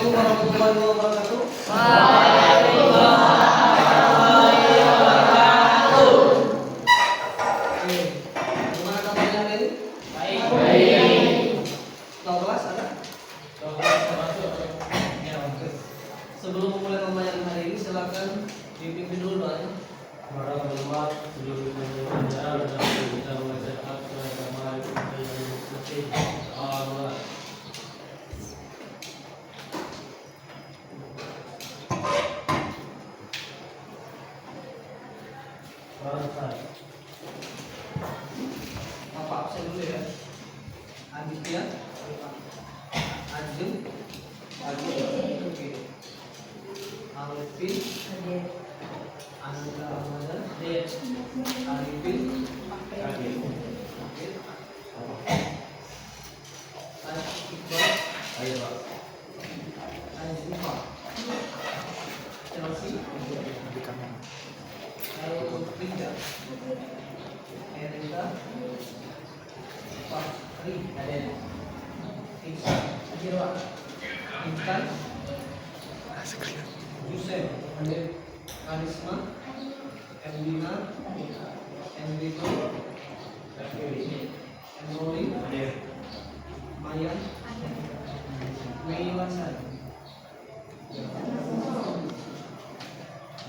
Assalamualaikum warahmatullahi wabarakatuh. Gimana kabarnya hari ini? Baik. Tahu kelas ada? Ya, oke. Sebelum memulai pembelajaran hari ini, silakan dipimpin dulu doanya. Para ulama sebelum kita belajar dan kita membaca agama Islam. Allah. Apa absen dulu ya? Aditya, Ajeng, oke. Alvin, Anda Ramadan, Arifin, Iqbal, Azifah, Chelsea, Rida, Erika, Fahri, Ihsan, Intan, Yusef, Karisma, Emdina, Enrico, Emoli, Mayan, Meilasan,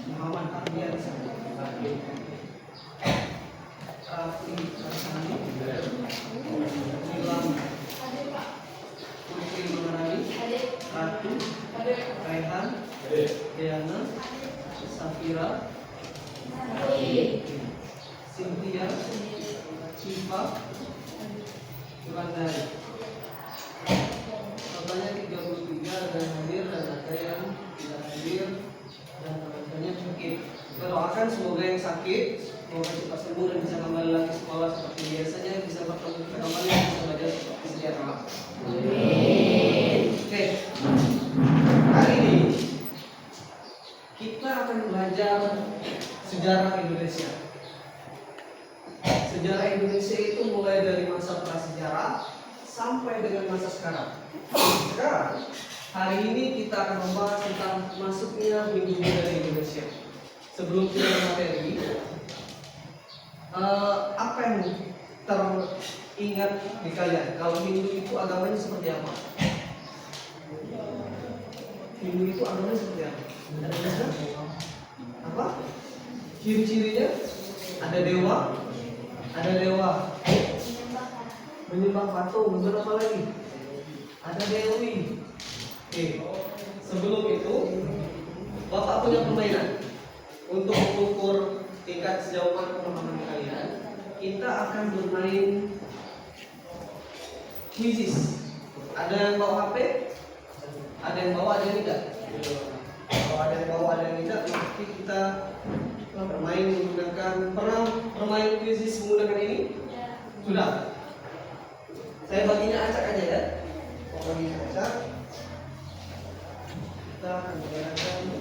Muhammad Ardian, Rafi Rasani, Nilam, Putri Mengenali, Ratu, Raihan, Diana, Safira, Cynthia, Syifa, Wulandari. Totalnya 33 ada yang hadir dan ada yang tidak hadir dan teman-temannya sakit. Kita doakan semoga yang sakit semoga cepat sembuh dan bisa kembali lagi sekolah seperti biasanya, bisa bertemu kita kembali dan bisa belajar seperti sedia kala. Oke, hari ini kita akan belajar sejarah Indonesia. Sejarah Indonesia itu mulai dari masa prasejarah sampai dengan masa sekarang. Sekarang, hari ini kita akan membahas tentang masuknya Minggu Muda di Indonesia. Sebelum kita ke materi, apa yang teringat di kalian? Kalau Hindu itu agamanya seperti apa? Hindu itu agamanya seperti apa? Apa? Ciri-cirinya ada dewa, menyembah patung, betul apa lagi? Ada dewi. Oke. Sebelum itu, Bapak punya permainan untuk mengukur tingkat sejauh mana pemahaman kalian. Kita akan bermain quizzes. Ada yang bawa HP? Ada yang bawa, ada yang tidak? Kalau ada yang bawa, ada yang tidak, nanti kita bermain menggunakan, pernah bermain quizzes menggunakan ini? Sudah. Saya baginya acak aja ya. Baginya acak. Kita akan menggunakan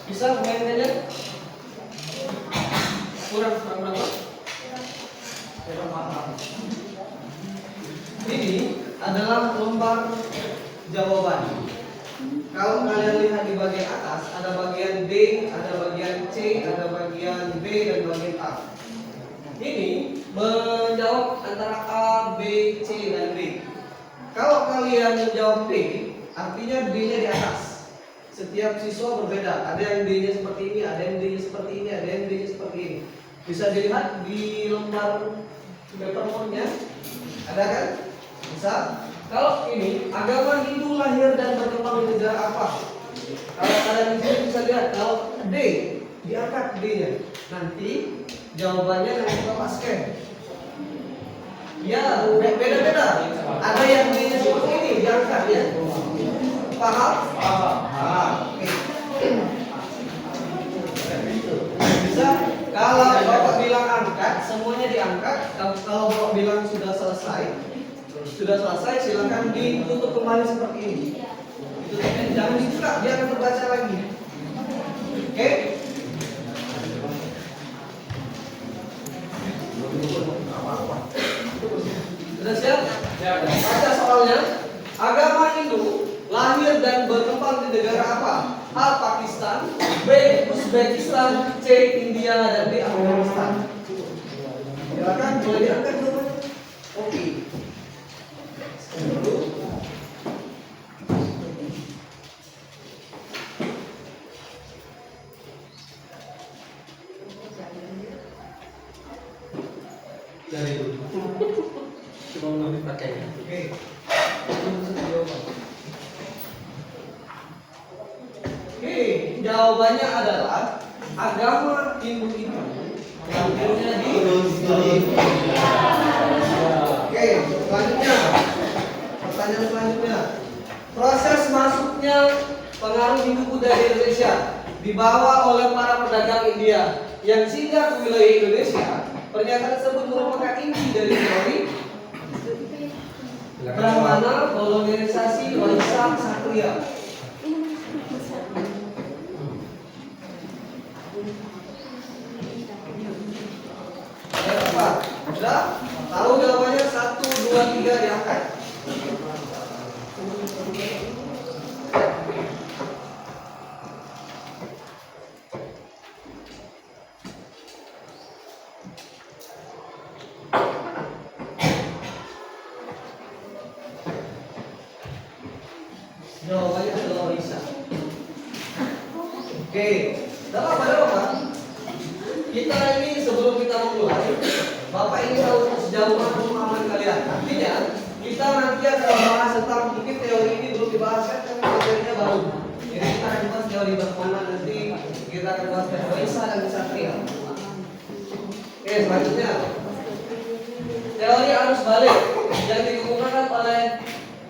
Bisa main aja? Kurang berapa? Kurang paham. adalah lembar jawaban. Kalau kalian lihat di bagian atas, ada bagian D, ada bagian C, ada bagian B, dan bagian A. Ini menjawab antara A, B, C, dan D. Kalau kalian menjawab D, artinya D-nya di atas. Setiap siswa berbeda. Ada yang D-nya seperti ini, ada yang D-nya seperti ini, ada yang D-nya seperti ini. Bisa dilihat di lembar papernya, ada kan? Bisa. Kalau ini agama Hindu lahir dan berkembang di negara apa? Kalau kalian di sini bisa lihat, kalau D diangkat D-nya, nanti jawabannya nanti Bapak scan. Ya, beda-beda. Ada yang D-nya seperti ini diangkat ya. Paham? Paham. Oke. Bisa. Kalau Bapak bilang angkat, semuanya diangkat. Kalau Bapak bilang sudah selesai, silakan ditutup kembali seperti ini. Ditutupnya, jangan dibuka, dia akan terbaca lagi. Oke? Sudah siap? Baca soalnya. Agama Hindu lahir dan berkembang di negara apa? A. Pakistan, B. Uzbekistan, C. India, dan D. Afghanistan. Silakan, boleh diangkat jawabannya. Oke. Dari dulu. Cuma mau pakai. Oke. Oke, jawabannya adalah agama Hindu itu lahirnya di Indonesia. Oke, selanjutnya. Pertanyaan selanjutnya. Proses masuknya pengaruh Hindu Buddha di Indonesia dibawa oleh para pedagang India yang singgah ke wilayah Indonesia. Pernyataan tersebut merupakan inti dari teori Brahmana, kolonisasi, Waisa, Ksatria. Apa? Sudah? Tahu jawabannya? 1, 2, 3 diangkat. Jawabannya adalah Waisa. Oke, dalam apa? Kita ini sebelum kita memulai, Bapak ini tahu sejauh mana pemahaman kalian. Artinya kita nanti akan membahas tentang mungkin teori ini belum dibahas kan materinya baru. Jadi kita akan bahas teori Brahmana, nanti kita akan bahas teori Waisa dan Ksatria. Oke, selanjutnya teori arus balik yang dikemukakan oleh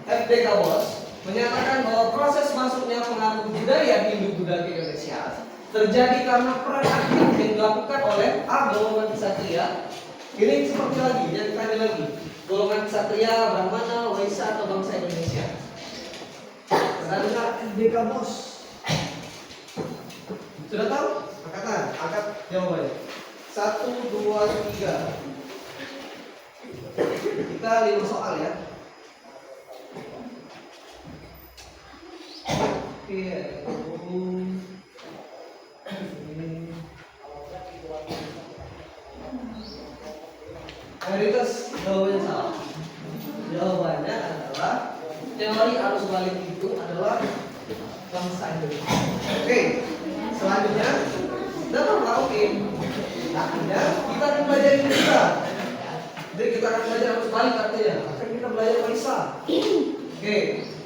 F.D. Bos menyatakan bahwa proses masuknya pengaruh budaya Hindu-Buddha ke Indonesia terjadi karena peran aktif yang dilakukan oleh A. golongan Ksatria. Ini seperti lagi, yang tadi lagi, golongan Ksatria, Brahmana, Waisa atau bangsa Indonesia. Pernah dengar FDK Bos? Sudah tahu? Angkatan, angkat jawabannya. 1, 2, 3. Kita 5 soal ya. Oke. Mayoritas jawabannya salah. Jawabannya adalah teori arus balik itu adalah bangsa Indonesia. Oke, selanjutnya dalam oke. Artinya kita akan belajar ini juga. Jadi kita akan belajar arus balik artinya. Akan kita belajar Waisa. Oke,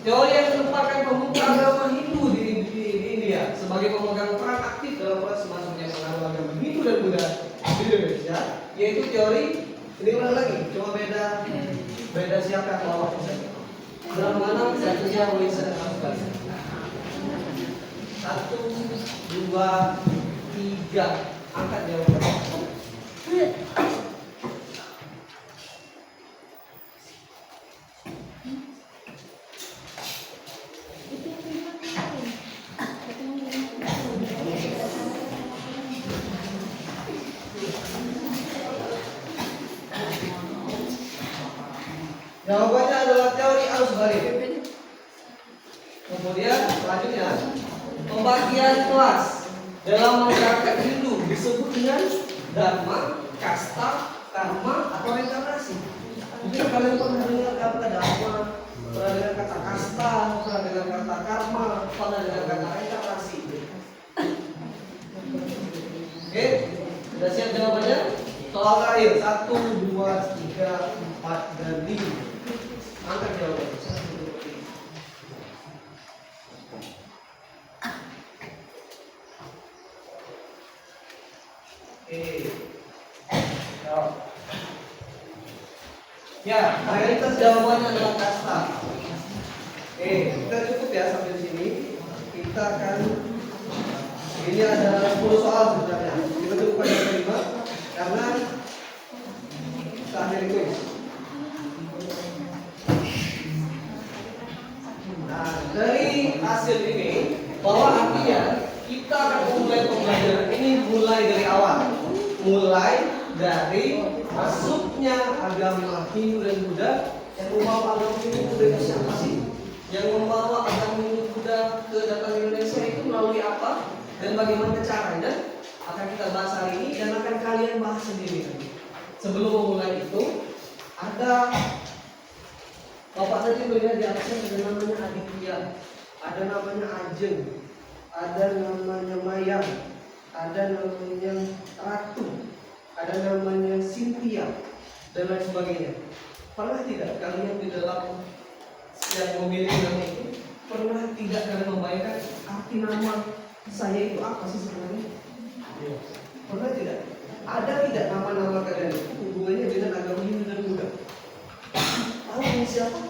teori yang merupakan pemuka agama Hindu di India sebagai pemegang peran aktif dalam proses masuknya pengaruh agama Hindu dan Buddha di Indonesia, yaitu teori. Ini ulang lagi, cuma beda siapa yang bawa saja. Brahmana, Ksatria, Waisa dan arus balik. 1, 2, 3. Angkat jawabannya. Jawabannya adalah teori arus balik. Kemudian selanjutnya pembagian kelas dalam masyarakat Hindu disebut dengan dharma, kasta, karma, atau reinkarnasi. Mungkin kalian pernah dengar kata dharma, pernah dengar kata kasta, pernah dengar kata karma, pernah dengar kata reinkarnasi. Oke, sudah siap jawabannya? Soal terakhir 1, 2, 3, 4, dan 5. Angkat jawabannya. 1, 2, 3. Oke. Jawab. Ya, mayoritas jawabannya adalah kasta. Oke, kita cukup ya sampai di sini. Kita akan ini ada 10 soal sebenarnya. Kita cukup pada kelima karena kita akhiri kuis. Nah, dari hasil ini bahwa artinya kita akan memulai pembelajaran ini mulai dari awal, mulai dari masuknya agama Hindu dan Buddha. Yang membawa agama Hindu Buddha itu siapa sih? Yang membawa agama Hindu Buddha ke datang Indonesia itu melalui apa dan bagaimana caranya akan kita bahas hari ini dan akan kalian bahas sendiri nanti. Sebelum memulai itu ada Bapak tadi melihat di atasnya ada namanya Aditya, ada namanya Ajeng, ada namanya Mayang, ada namanya Ratu, ada namanya Cynthia, dan lain sebagainya. Pernah tidak kalian di dalam yang memilih nama itu, pernah tidak kalian membayangkan arti nama saya itu apa sih sebenarnya? Pernah tidak? Ada tidak nama-nama kalian itu hubungannya dengan agama Hindu dan Buddha? Tahu ini siapa?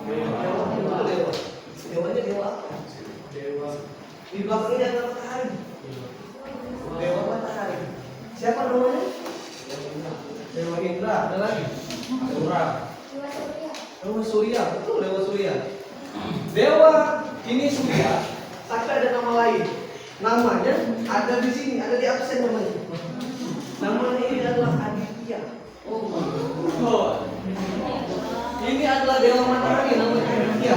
Dewa. Dewanya dewa apa? Dewa. Di belakangnya ada matahari. Dewa matahari. Siapa namanya? Dewa Indra. Ada lagi? Asura. Dewa Surya. Betul, Dewa Surya. Dewa ini Surya, tapi ada nama lain. Namanya ada di sini, ada di absen namanya. Namanya ini adalah Aditya. Oh. Ini adalah dewa matahari namanya Aditya.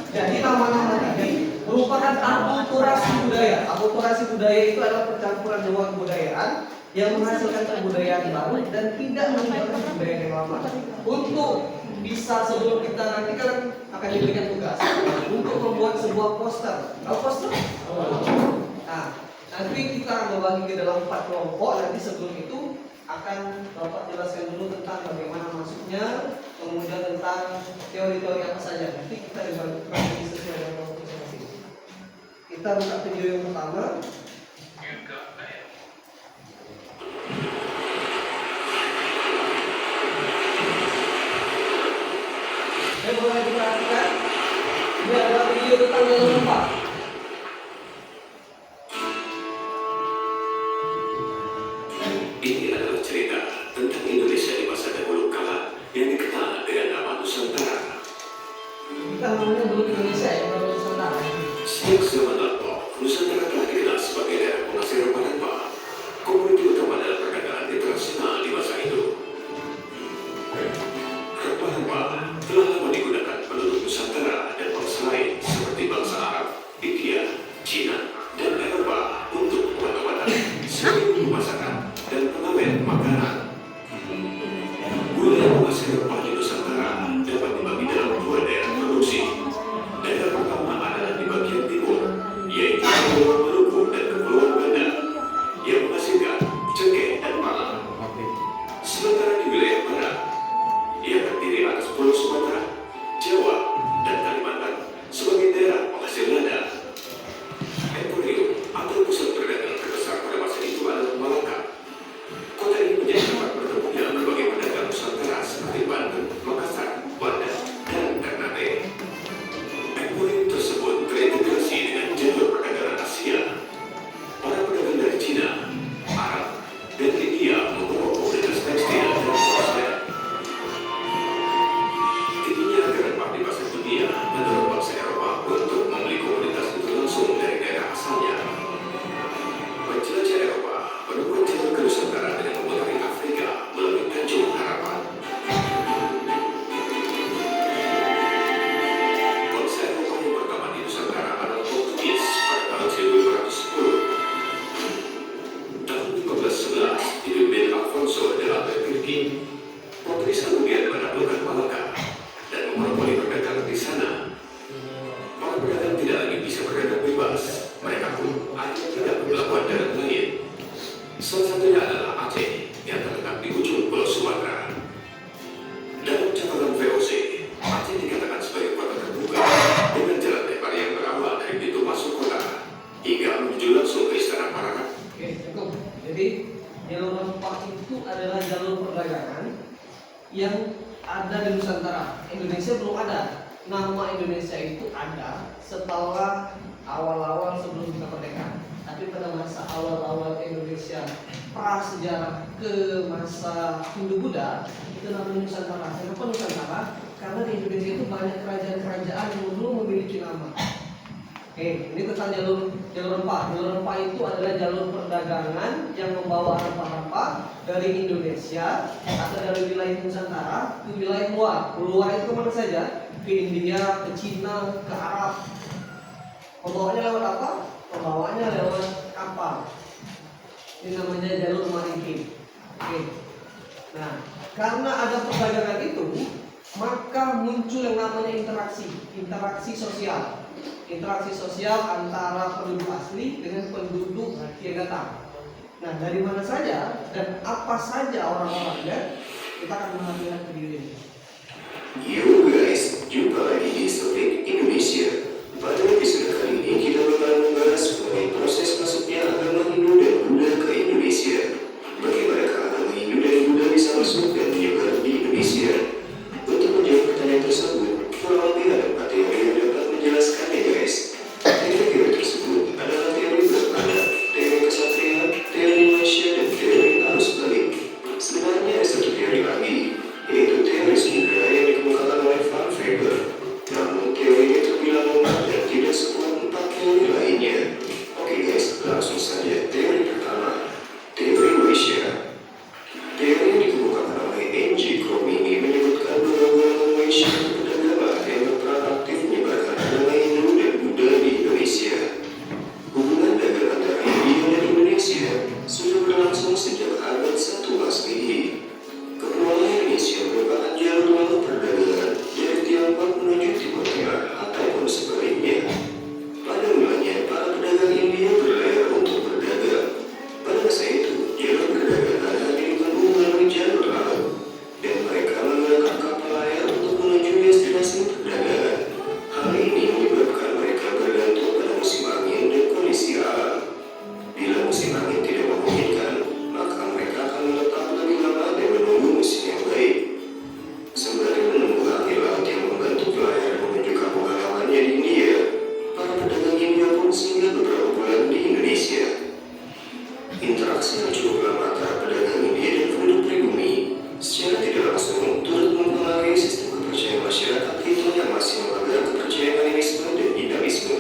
Jadi nama-nama ini merupakan akulturasi budaya. Akulturasi budaya itu adalah percampuran dua kebudayaan yang menghasilkan kebudayaan baru dan tidak meninggalkan kebudayaan yang lama. Untuk bisa sebelum kita nanti kan akan diberikan tugas untuk membuat sebuah poster. Tahu poster? Nah, nanti kita akan membagi ke dalam 4 kelompok. Nanti sebelum itu akan Bapak jelaskan dulu tentang bagaimana masuknya, kemudian tentang teori-teori apa saja. Nanti kita dibagi sesuai dengan kelompok masing-masing. Kita buka video yang pertama. Boleh diperhatikan, ini adalah video tentang yang keempat. Ini adalah cerita tentang Indonesia di masa dahulu kala yang dikenal dengan nama Nusantara. Kita namanya belum Indonesia ya, baru Nusantara. Sejak zaman lampau, Nusantara telah dikenal sebagai daerah penghasil rempah-rempah, komoditi utama dalam perdagangan internasional di masa itu. Rempah-rempah telah lama digunakan penduduk Nusantara dan bangsa lain seperti bangsa Arab, India, Cina, dan Eropa untuk obat-obatan, sebagai bumbu masakan dan pengamen makanan. Wilayah penghasil rempah di Nusantara dapat dibagi dalam 2 daerah produksi. Daerah pertama adalah di bagian timur, yaitu Kepulauan Maluku dan Kepulauan Banda, yang menghasilkan cengkeh dan pala. Sementara di wilayah barat, yang terdiri atas Pulau Sumatera, Jawa, dan Kalimantan sebagai daerah penghasil lada. Emporium atau pusat perdagangan terbesar pada masa itu adalah Malaka, Jadi jalur rempah itu adalah jalur perdagangan yang ada di Nusantara. Indonesia belum ada. Nama Indonesia itu ada setelah awal-awal sebelum kita merdeka. Tapi pada masa awal-awal Indonesia prasejarah ke masa Hindu-Buddha itu namanya Nusantara. Kenapa Nusantara? Karena di Indonesia itu banyak kerajaan-kerajaan yang belum memiliki nama. Oke, ini tentang jalur rempah. Jalur rempah itu adalah jalur perdagangan yang membawa rempah-rempah dari Indonesia atau dari wilayah Nusantara ke wilayah luar. Luar itu mana saja? Ke India, ke Cina, ke Arab. Pembawanya lewat apa? Pembawanya lewat kapal. Ini namanya jalur maritim. Oke. Nah, karena ada perdagangan itu, maka muncul yang namanya interaksi sosial. Interaksi sosial antara penduduk asli dengan penduduk yang datang. Nah, dari mana saja dan apa saja orang-orangnya, kita akan mengambil video ini. Yo guys, jumpa lagi di Topik Indonesia. Pada episode kali ini kita bakal membahas mengenai proses masuknya agama Hindu dan Buddha ke Indonesia. Bagaimanakah agama Hindu dan Buddha bisa masuk dan menyebar di Indonesia? Untuk menjawab pertanyaan tersebut, kurang lebih ada 4 teori yang dapat menjelaskannya guys. Teori tersebut adalah teori berpada, teori kesatria, teori manusia, dan teori arus balik. Sebenarnya ada satu teori lagi, yaitu teori samudera yang dikemukakan oleh Van Weber. Namun teori ini terbilang lemah dan tidak sekuat 4 teori lainnya. Oke guys, langsung saja teori pertama, teori Waisya. Teori yang dikemukakan oleh N.G. Cromini menyebutkan bahwa golongan Waisya itu beragama yang berperan aktif menyebarkan agama Hindu dan Buddha di Indonesia. Hubungan dagang antara India dan Indonesia sudah berlangsung sejak abad 1 Masehi. Kepulauan Indonesia merupakan jalur laut perdagangan dari Tiongkok menuju Timur Tengah ataupun sebaliknya. Pada mulanya, para pedagang India berlayar untuk berdagang. Pada masa itu, jalur perdagangan hanya ditempuh melalui jalur laut, dan mereka menggunakan kapal layar untuk menuju destinasi perdagangan. Hal ini menyebabkan mereka bergantung pada musim angin dan kondisi alam. Bila musim angin tidak memungkinkan, maka mereka akan menetap lebih lama dan menunggu musim yang baik. Sembari menunggu angin laut yang membantu pelayar menuju kampung halamannya di India, para pedagang India pun singgah beberapa bulan di Indonesia. Interaksi yang cukup lama antara pedagang India dan penduduk pribumi secara tidak langsung turut mempengaruhi sistem kepercayaan masyarakat itu yang masih memegang kepercayaan animisme dan dinamisme.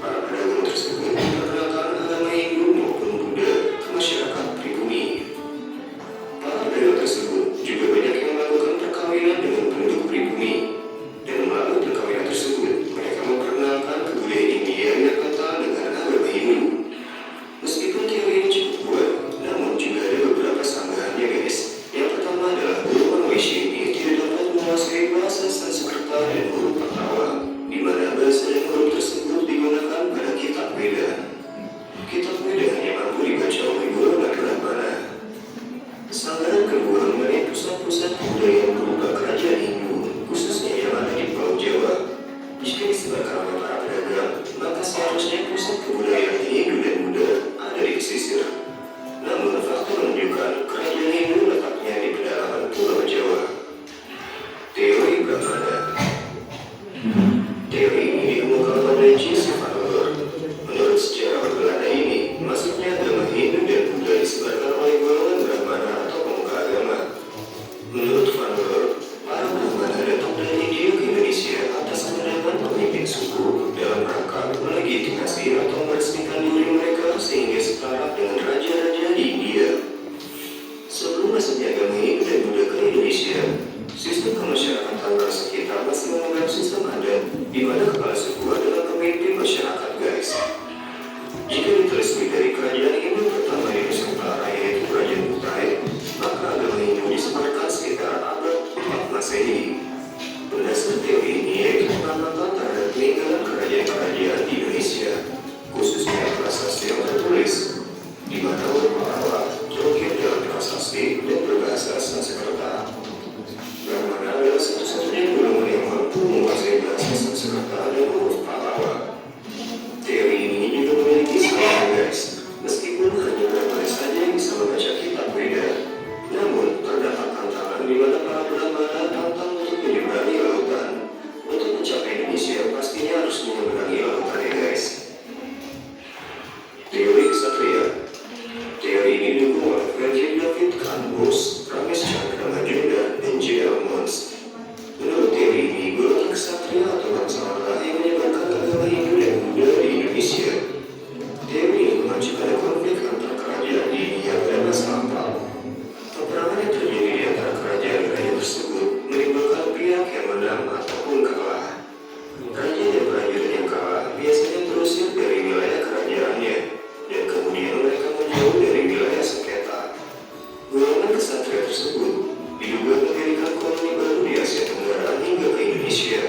Para pedagang tersebut memperkenalkan agama Hindu maupun Buddha ke masyarakat pribumi. Para pedagang tersebut juga banyak yang melakukan perkawinan dengan penduduk pribumi, dan melalui perkawinan tersebut mereka memperkenalkan kebudayaan India yang kental dengan agama Hindu. Meskipun teori ini cukup kuat, namun juga ada beberapa sanggahannya guys. Yang pertama adalah golongan Waisya ini tidak dapat menguasai bahasa Sanskerta dan huruf Pallawa, di mana bahasa dan huruf tersebut digunakan pada kitab Veda. Kitab Veda hanya mampu dibaca oleh golongan Brahmana. Sanggahan kedua mengenai pusat-pusat kebudayaan berupa kerajaan Hindu, khususnya yang ada di Pulau Jawa. Jika disebarkan oleh para pedagang, maka seharusnya pusat kebudayaan Hindu dan Buddha ada di pesisir. Namun fakta menunjukkan kerajaan Hindu letaknya di pedalaman Pulau Jawa. Teori Brahmana. Teori ini dikemukakan oleh Joseph Adler. Menurut sejarah Belanda ini, masuknya agama Hindu dan Buddha disebarkan oleh golongan Brahmana atau pemuka agama. Menurut Van Der, para Brahmana datang dari India ke Indonesia atas kedatangan pemimpin suku dalam rangka melegitimasi atau meresmikan diri mereka sehingga setara dengan raja-raja di India. Sebelum masuknya agama Hindu dan Buddha ke Indonesia, sistem kemasyarakatan sekitar masih memegang sistem adat, di mana kepala suku adalah pemimpin masyarakat guys. Jika ditelusuri dari kerajaan Hindu pertama di Nusantara yaitu Kerajaan Kutai, maka agama Hindu disebarkan sekitar abad 4 Masehi. Berdasar teori ini yaitu pengamatan terhadap peninggalan kerajaan-kerajaan di Indonesia, khususnya prasasti yang tertulis, di mana huruf Pallawa terukir dalam prasasti dan berbahasa Sanskerta. Brahmana adalah satu-satunya golongan yang mampu menguasai bahasa Sanskerta dan huruf Pallawa. Teori ini juga memiliki salahnya guys. Meskipun Mus, Ramesh Chandra Majumdar, dan J.L. Mons. Menurut teori ini, golongan ksatria atau bangsawan yang menyebarkan agama Hindu dan Buddha di Indonesia. Teori ini mengacu pada konflik antar kerajaan di India pada masa Ampal. Peperangan yang terjadi di antara kerajaan-kerajaan tersebut menimbulkan pihak yang menang ataupun kalah. Raja dan prajurit yang kalah biasanya terusir dari wilayah kerajaannya, dan kemudian mereka menjauh dari wilayah sengketa. Golongan ksatria tersebut diduga mendirikan koloni baru di Asia Tenggara hingga ke Indonesia.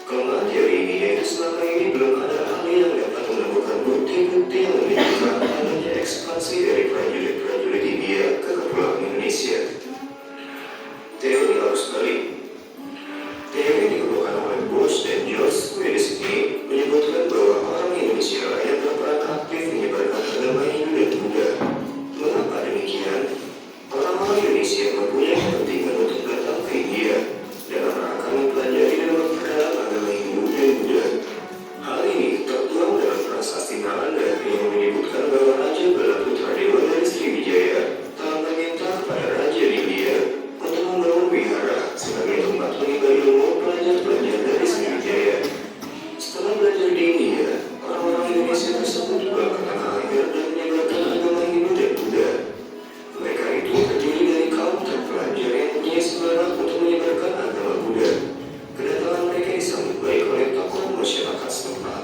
Kelemahan teori ini yaitu selama ini belum ada ahli yang dapat menemukan bukti-bukti yang menunjukkan adanya ekspansi dari prajurit-prajurit India ke kepulauan Indonesia. Teori arus balik. Teori dikemukakan oleh Bush dan George Willis ini menyebutkan bahwa orang Indonesia yang berperan aktif menyebarkan agama Hindu dan Buddha. Mengapa demikian? Orang-orang Indonesia mempunyai kepentingan untuk datang ke India dalam rangka mempelajari dan memperdalam agama Hindu dan Buddha. Hal ini tertuang dalam prasasti Nalanda yang menyebutkan bahwa Raja Balaputra Dewa dari Sriwijaya telah meminta kepada Raja India untuk membangun wihara sebagai tempat menimba ilmu pelajar-pelajar dari Sriwijaya. Setelah belajar di India, orang-orang Indonesia tersebut juga ke tanah air dan menyebarkan agama Hindu dan Buddha. Mereka itu terdiri dari kaum terpelajar yang punya semangat untuk menyebarkan agama Buddha. Kedatangan mereka disambut baik oleh tokoh masyarakat setempat.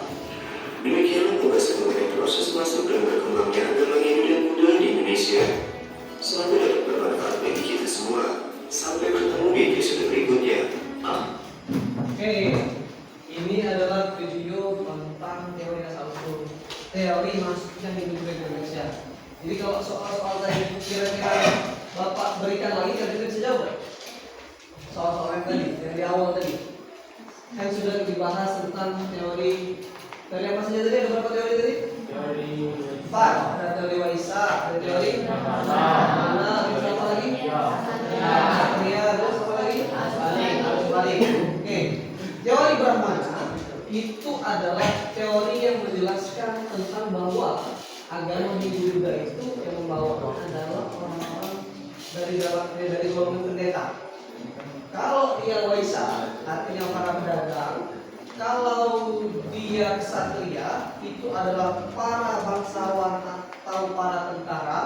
Demikianlah pembahasan mengenai proses masuk dan berkembangnya agama Hindu dan Buddha di Indonesia. Semoga dapat bermanfaat bagi kita semua. Sampai bertemu di episode berikutnya. Oke, ini adalah video tentang teori asal-usul teori masuknya Hindu ke Indonesia. Jadi kalau soal-soal tadi kira-kira Bapak berikan lagi, kira-kira bisa jawab nggak? Soal-soal yang tadi, yang di awal tadi kan sudah dibahas tentang teori apa saja tadi? Ada berapa teori tadi? Teori 4. Ada teori Waisa, ada teori mana, terus apa lagi? Ya, terus apa lagi? Balik. Oke, teori Brahmana itu adalah teori yang menjelaskan tentang bahwa agama Hindu Buddha itu yang membawakan adalah orang-orang dari golongan pendeta. Kalau dia Waisa, artinya para pedagang. Kalau dia ksatria, itu adalah para bangsawan atau para tentara.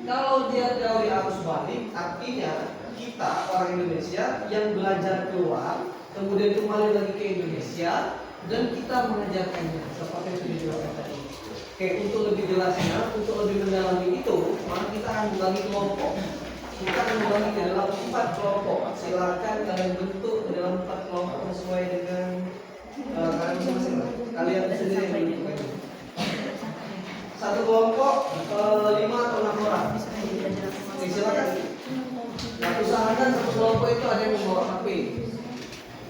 Kalau dia teori arus balik, artinya kita orang Indonesia yang belajar keluar, kemudian kembali lagi ke Indonesia dan kita mengajarkannya seperti yang sudah dijelaskan tadi. Oke, untuk lebih jelasnya, untuk lebih mendalami itu, maka kita akan membagi kelompok. Kita akan membagi ke dalam 4 kelompok. Silakan kalian bentuk ke dalam 4 kelompok sesuai dengan kalian masing-masing. Kalian sendiri yang menentukan. Satu kelompok 5 atau 6 orang. Oke, silakan. Nah, usahakan satu kelompok itu ada yang membawa HP.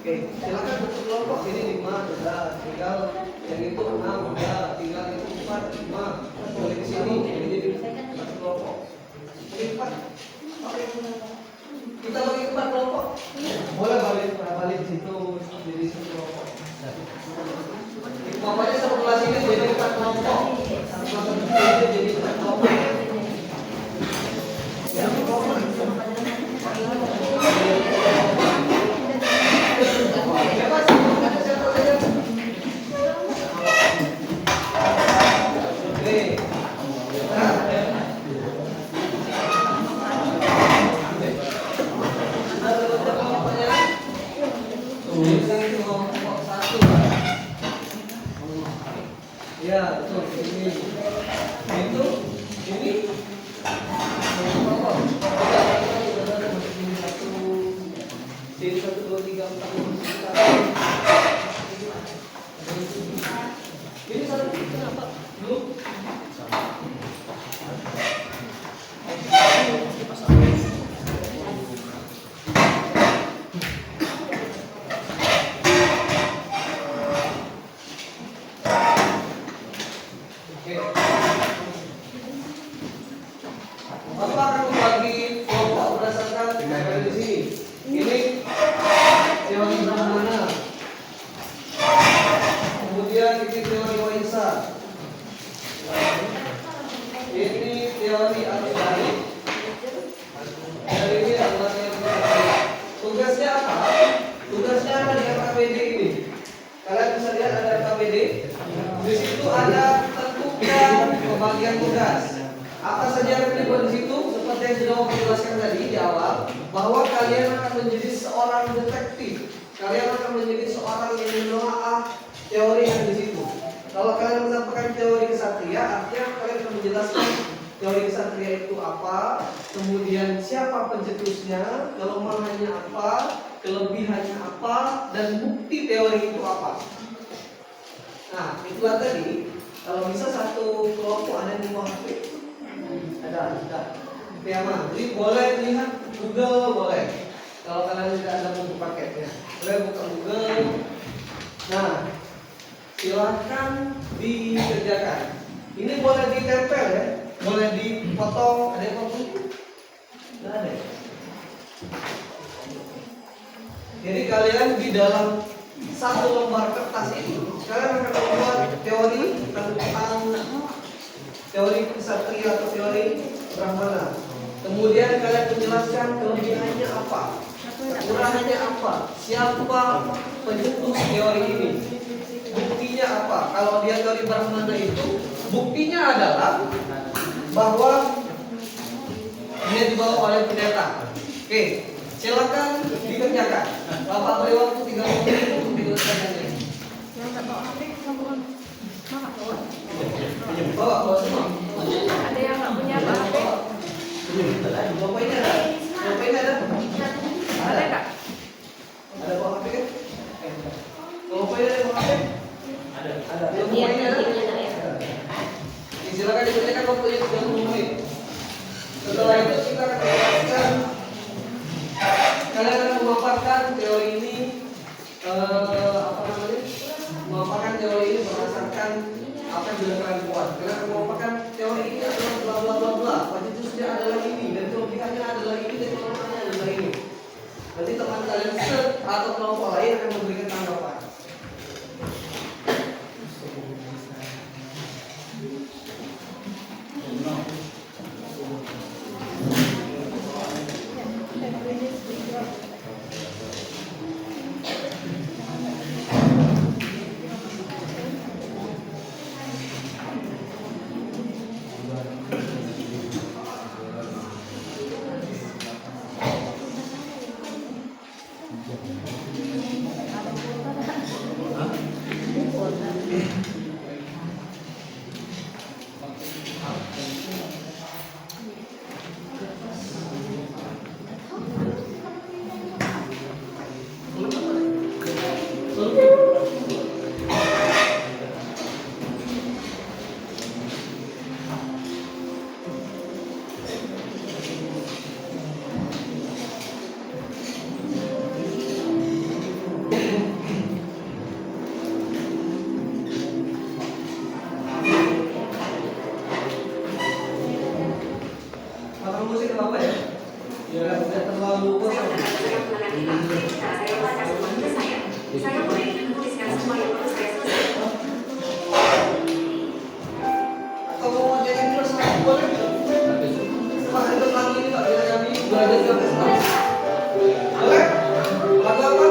Oke, silakan bentuk kelompok. Ini 5, sudah tinggal yang itu 6, ya, tinggal itu 4, 5. Boleh di sini, jadi satu kelompok. Oke, 4. Oke, kita bagi 4 kelompok. Boleh balik di situ jadi satu kelompok. Pokoknya satu kelas ini jadi 4 kelompok. Satu kelas ini jadi 4 kelompok. Ya, kelompok. Ya, betul. Ini jadi 1, 2, 3, 4, 5, 6, 7. Ini satu kenapa? Belum. Bapak akan membagi kelompok berdasarkan teori di sini. Ini teori Brahmana. Kemudian ini teori Waisa. Ini teori arus balik. pembagian tugas. Apa saja yang dibuat di situ? Seperti yang sudah saya jelaskan tadi di awal, bahwa kalian akan menjadi seorang detektif. Kalian akan menjadi seorang yang menelaah teori yang di situ. Kalau kalian mendapatkan teori kesatria, artinya kalian akan menjelaskan teori kesatria itu apa, kemudian siapa pencetusnya, kelemahannya apa, kelebihannya apa, dan bukti teori itu apa. Nah, itulah tadi. Kalau bisa satu kelompok ada yang bawa HP, ada. Piama. Jadi boleh lihat Google, boleh. Kalau kalian tidak ada buku paketnya, boleh buka Google. Nah, silahkan dikerjakan. Ini boleh ditempel ya, boleh dipotong. Ada yang potong? Nggak ada. Jadi kalian di dalam satu lembar kertas ini, kalian akan membuat teori tentang teori kesatria atau teori Brahmana. Kemudian kalian menjelaskan kelebihannya apa, kekurangannya apa, siapa pencetus teori ini, buktinya apa. Kalau dia teori Brahmana itu, buktinya adalah bahwa dia dibawa oleh pendeta. Oke, silakan dikerjakan. Bapak beri waktu 30 menit untuk dikerjakannya. Yang tak bawa HP, bawa Bawa semua. ada yang nggak punya HP? Bapak ini ada? Bapak ini ada? Ada nggak? Ada bawa HP kan? Bapak ini ada bawa HP? Ada. Bapak ini ada? Silakan dikerjakan waktunya 30 menit. Setelah itu kita akan menjelaskan. Kalian akan memaparkan teori ini memaparkan teori ini berdasarkan apa yang sudah kalian buat. Kalian akan memaparkan teori ini adalah bla bla bla bla. Pencetusnya adalah ini dan kelebihannya adalah ini dan kelemahannya adalah ini. Nanti teman kalian atau kelompok lain akan memberikan tanggapan. Pasang musik apa ya? Ya, tidak terlalu kosong. Saya boleh menuliskan semua yang perlu saya selesaikan. Atau mau jadi terus boleh? Pak, itu lagu ini Pak, biar kami belajar sampai sekarang. Boleh? Lagu apa?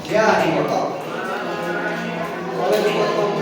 Ya, dipotong. Boleh dipotong.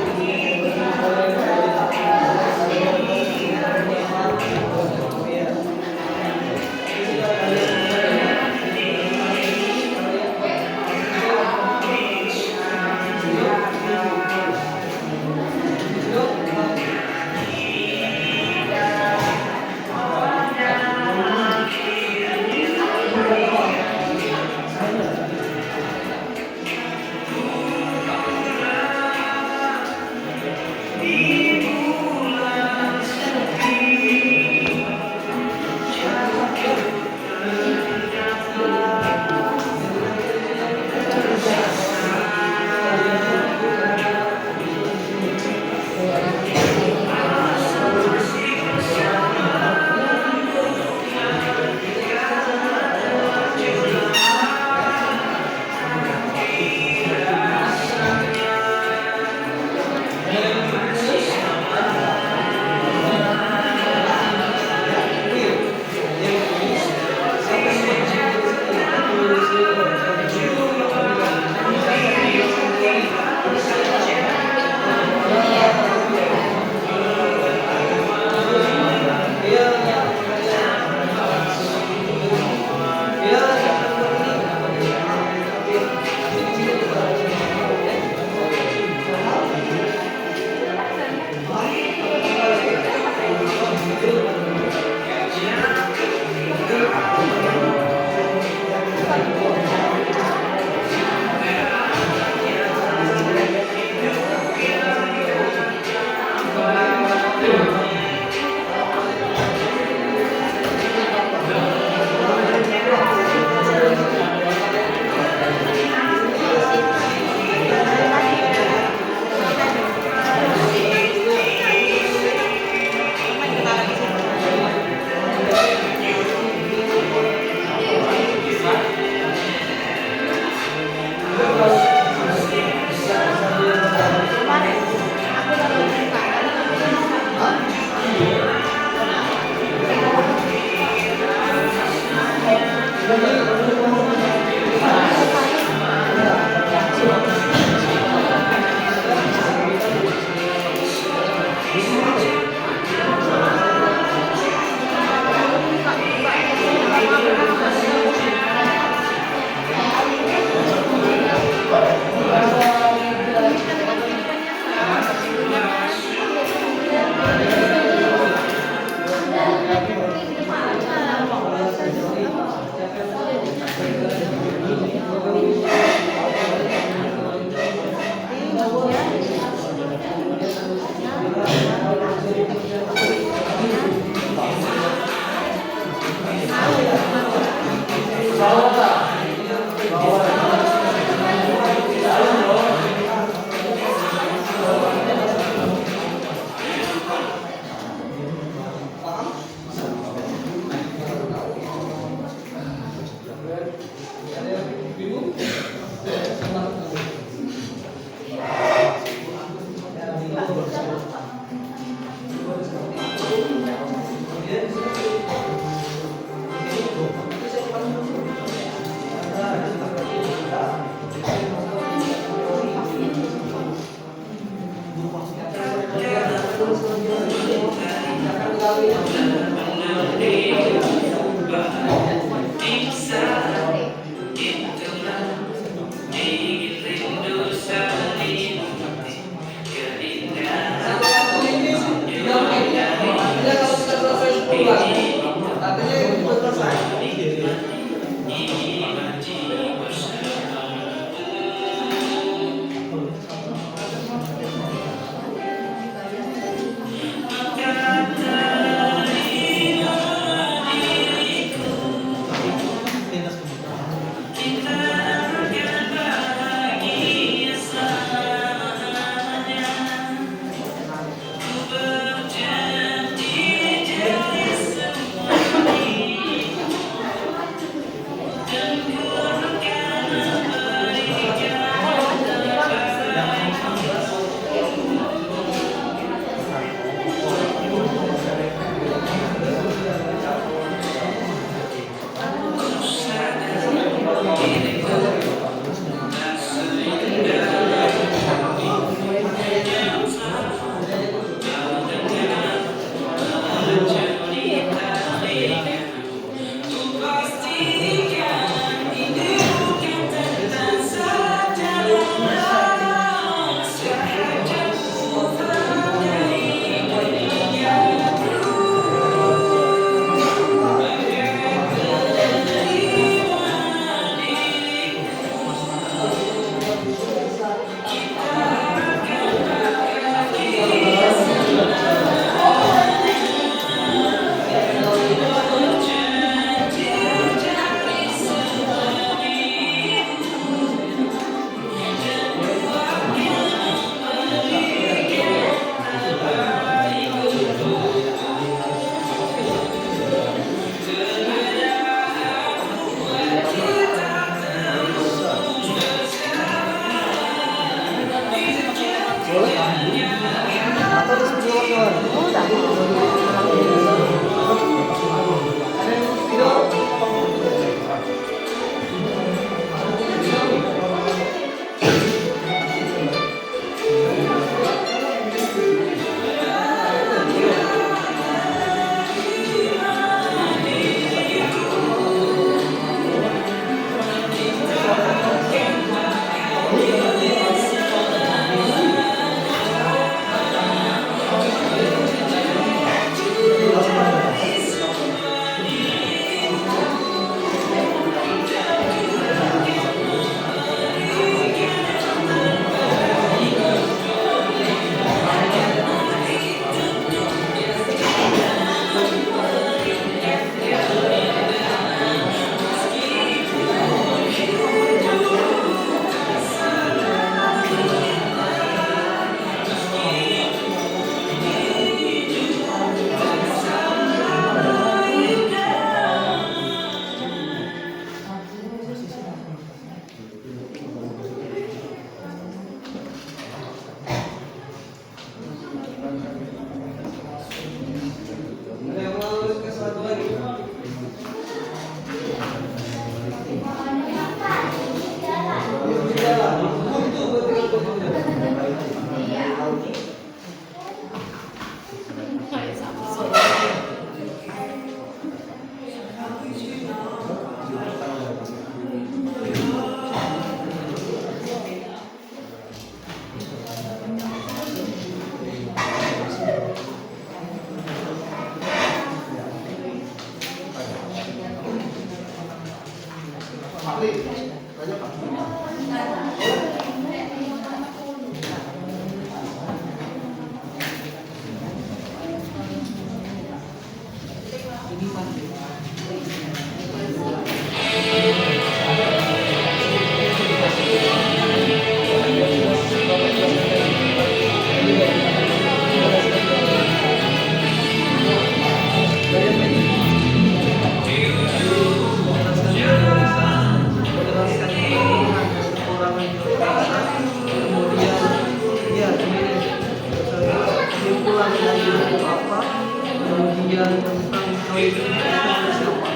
silakan.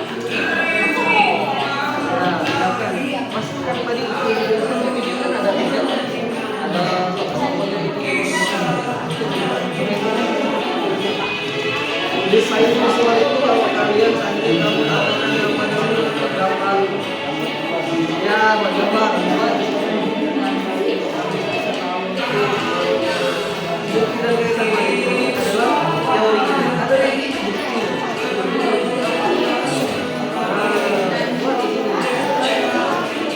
Mas yang tadi di video kan ada tiga, ada tokoh-tokohnya itu. Desain visual itu kalau kalian seandainya kamu katakan nama dulu gambar ya gambar bukti dan kaitan itu adalah teori. Ada lagi bukti.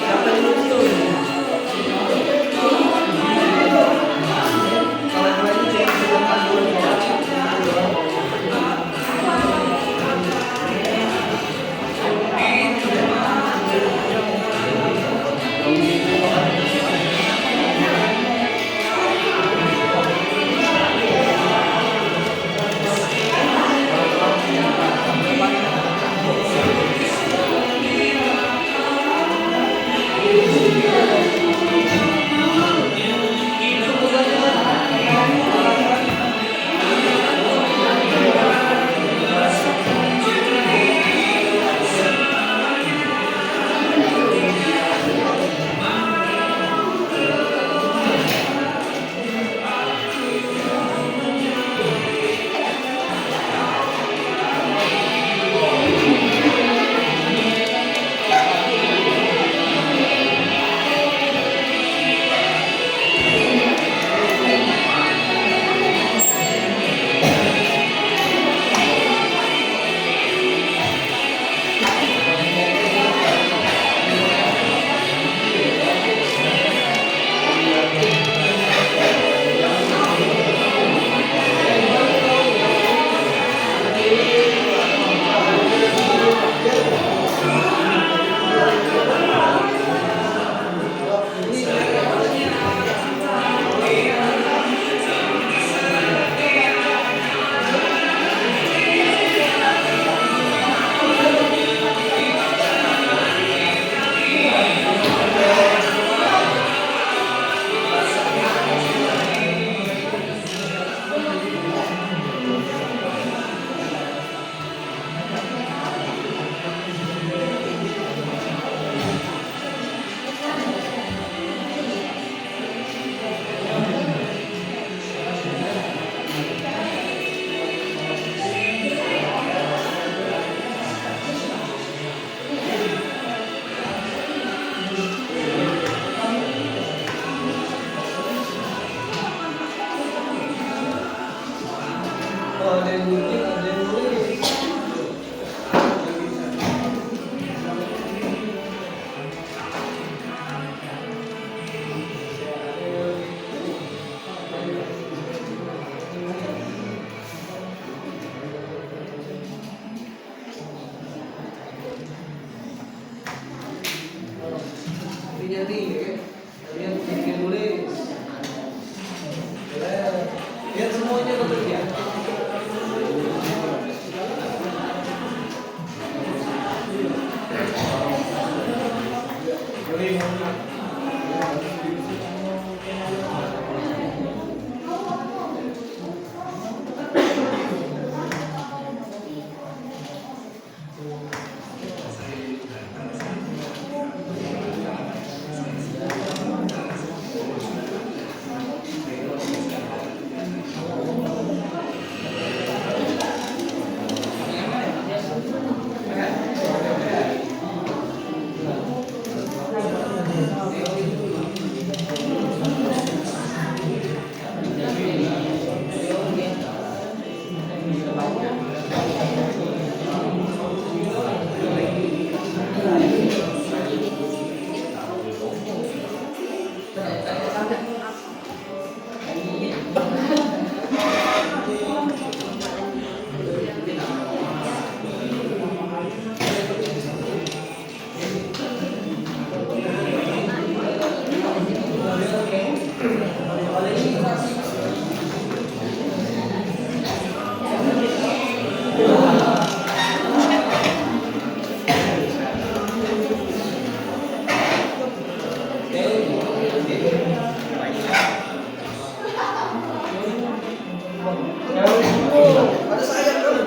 Kata itu kalau yang lain cuma sebuah panduan. Ada yang mungkin, ada yang nulis. Intinya nih, kalian bikin nulis. Biar semuanya bekerja. Ada sayap kan?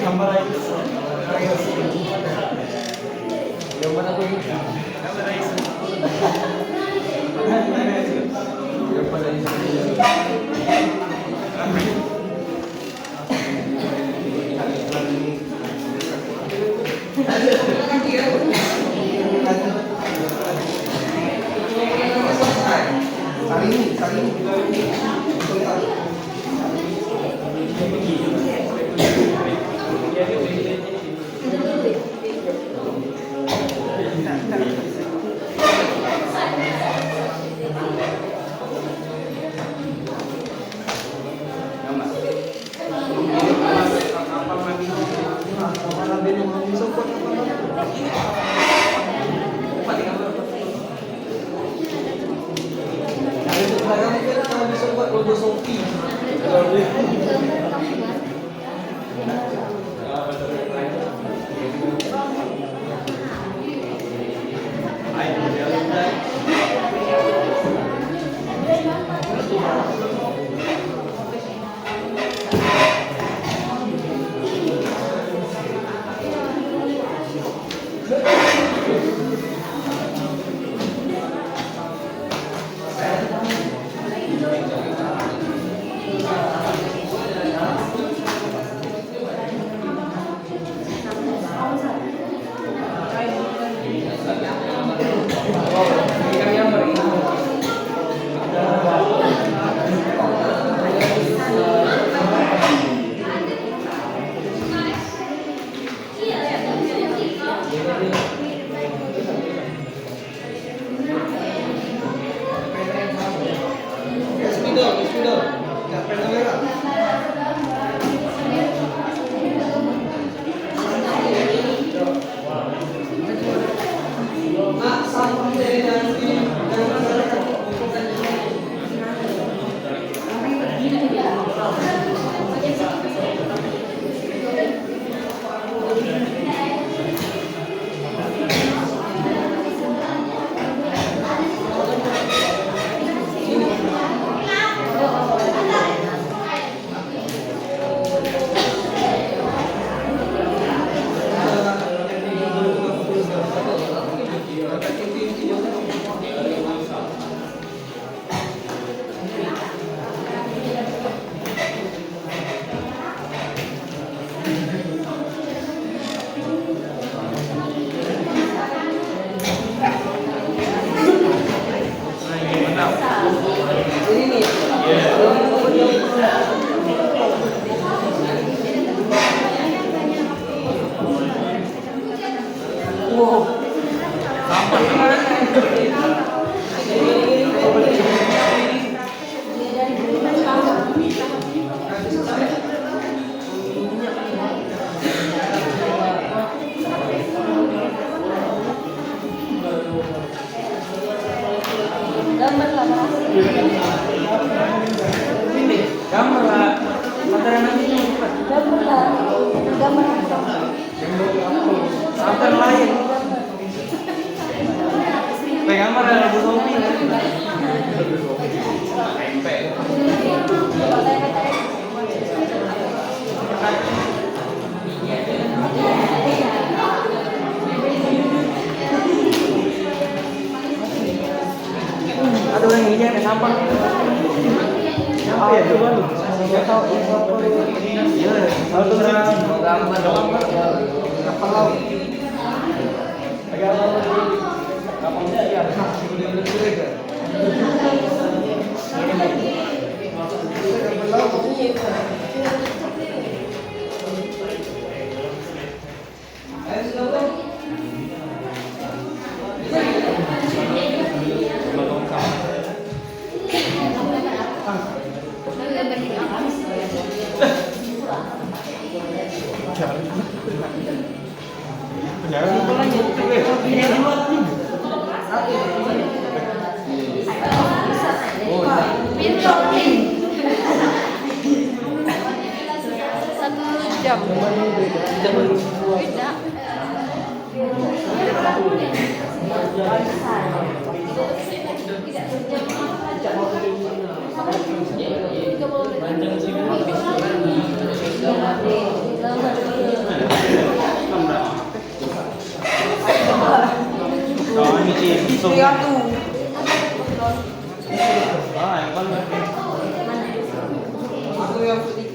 Apa lagi? Apa lagi? Gambar lah. Materi nanti sampai lain. Pegang mana Bu Sofi? Ada orang ini yang sampah. Sampai itu baru. Ya tahu iya. Kalau tuh gambar kapal laut. Agak kapal siap. Satu jam. Beda. Oh, ini sih. Ah, yang paling Aku yang putih.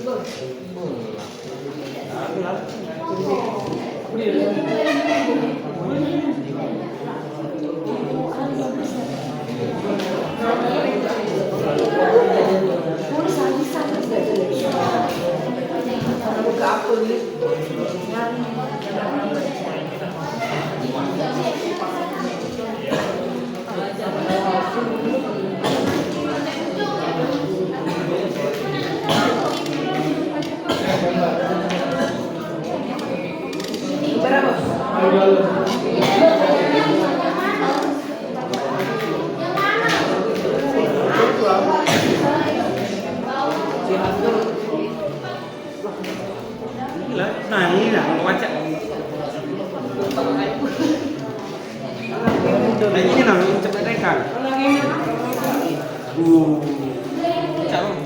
Nah, ini lah wajah. Nah, ini lah cepat rekan. Calon.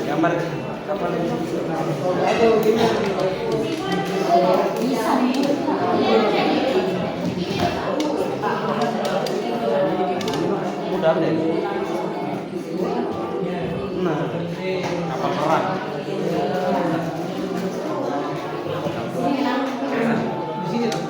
Gambar kapal ini. Mudah deh. Nah, kapal perang. Di sini tuh.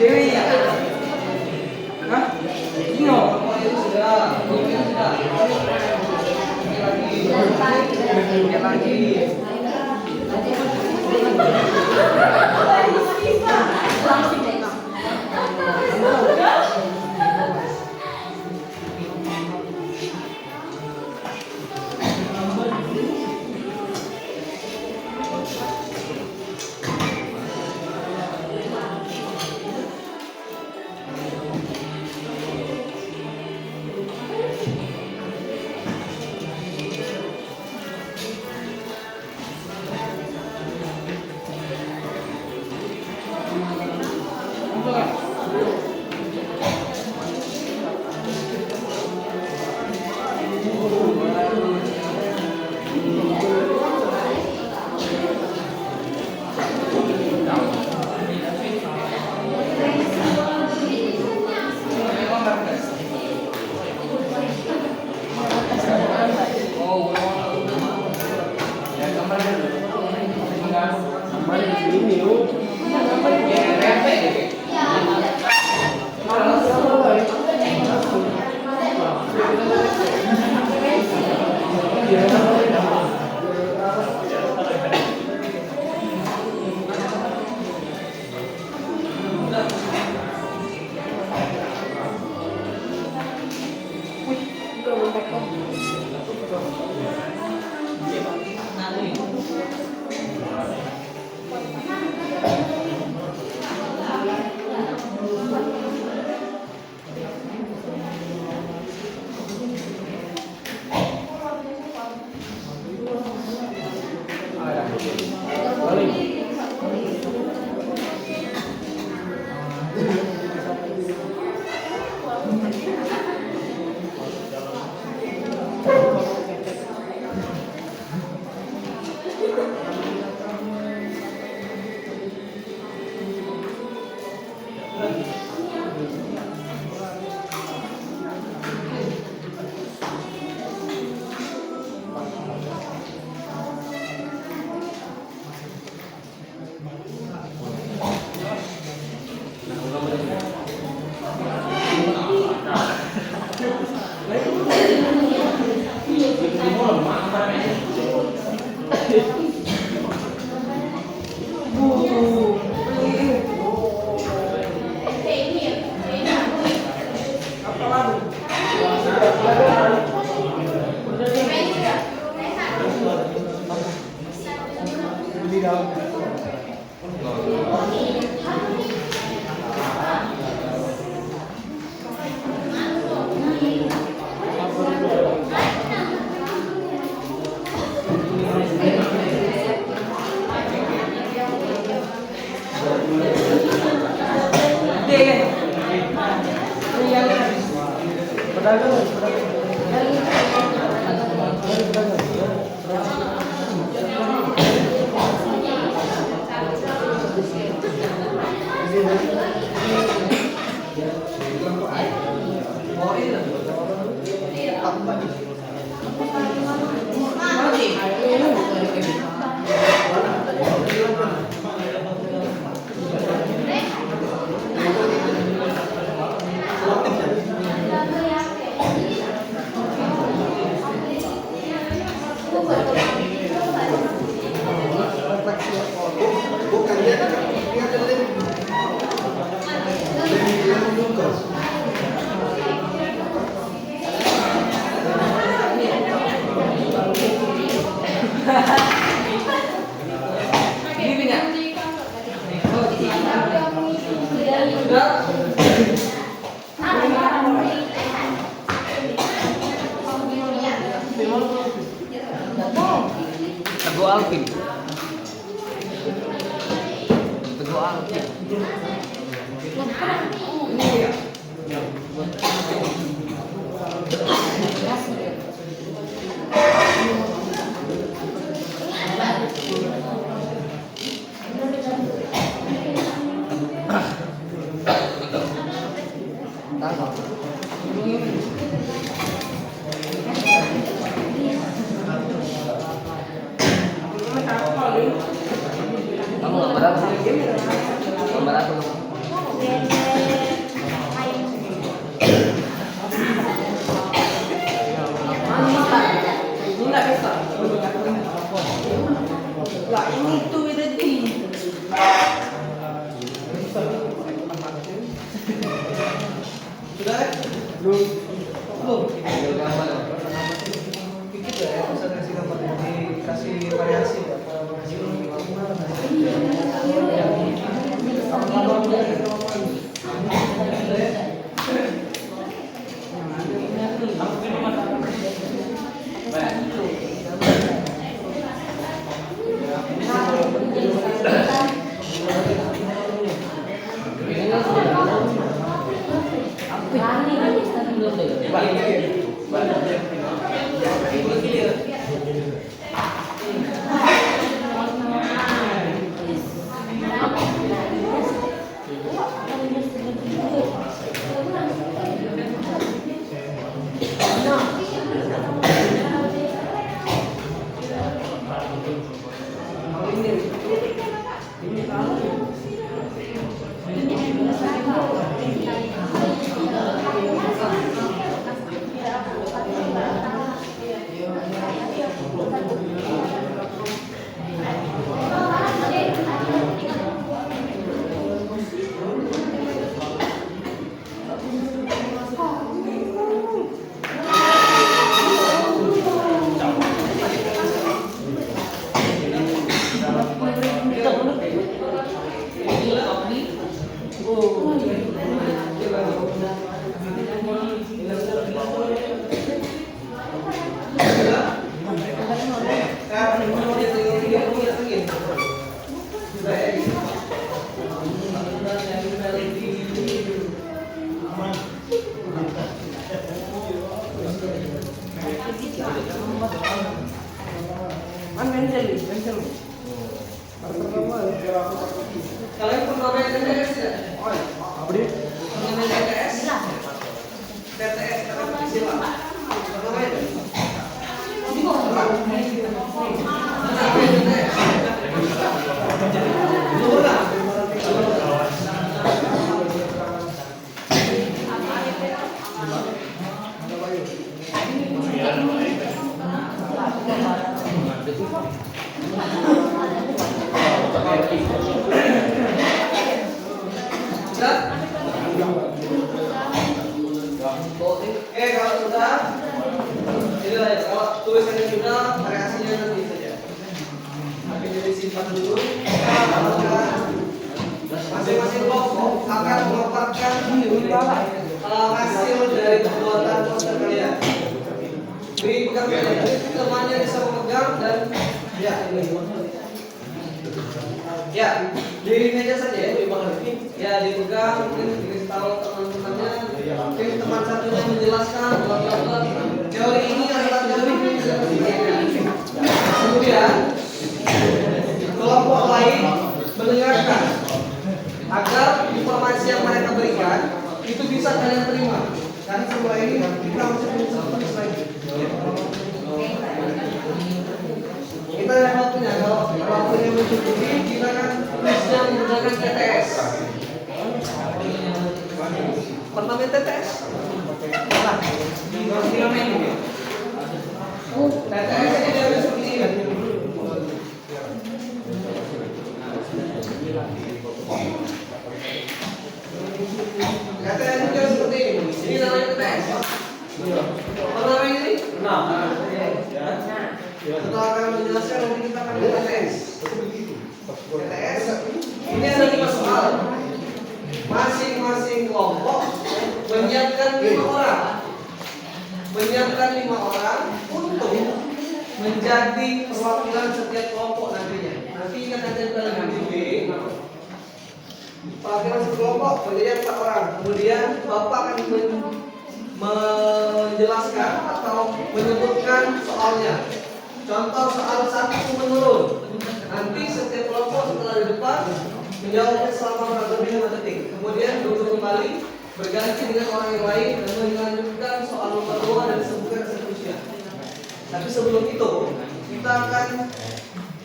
Dewi ya? Hah? Gino? Sudah. Lagi. Bukan dia kan Teguh Alvin. Teguh Alvin. Kamu gambar apa? Gambar apa kamu? Nggak bisa. Lah ini tuh tadi. sudah belum dikit ya bisa kasih gambar dikasih variasi Kalian pernah main TTS tidak? Apa dia? Pernah main TTS? TTS, kalian siapa? Pernah main? Oke, kalau sudah, jadi lah ya. Kalau tulisannya sudah, variasinya nanti saja. Oke, jadi simpan dulu. Masing-masing kelompok akan memaparkan hasil dari pembuatan poster kalian. Dipegang saja, temannya bisa memegang dan ya ini. Ya, di meja saja ya, di bawah ini. Ya, dipegang, mungkin dikasih tahu teman-temannya. Oke, teman satunya menjelaskan bla bla bla. Teori ini adalah teori kemudian kelompok lain mendengarkan agar informasi yang mereka berikan itu bisa kalian terima. Karena semua ini kita masih belum selesai lagi. Kita yang waktunya, kalau waktunya mencukupi, kita kan tesnya menggunakan TTS. Pernah main TTS? Nah, kita main ini. TTS ini dia harus seperti ini. TTS ini dia seperti ini. Ini namanya TTS. Pernah main ini? Setelah akan menjelaskan nanti kita akan lihat TTS. TTS ini ada 5 soal. Masing-masing kelompok menyiapkan 5 orang. Menyiapkan 5 orang untuk menjadi perwakilan setiap kelompok nantinya. Nanti ingat aja dalam MDB. Perwakilan sekelompok menjadi 4 orang. Kemudian Bapak akan menjelaskan atau menyebutkan soalnya. Contoh soal 1 menurun. Nanti setiap kelompok setelah di depan menjawabnya selama kurang lebih 5 detik. Kemudian duduk kembali berganti dengan orang yang lain dan melanjutkan soal nomor 2 dan disebutkan seterusnya. Tapi sebelum itu kita akan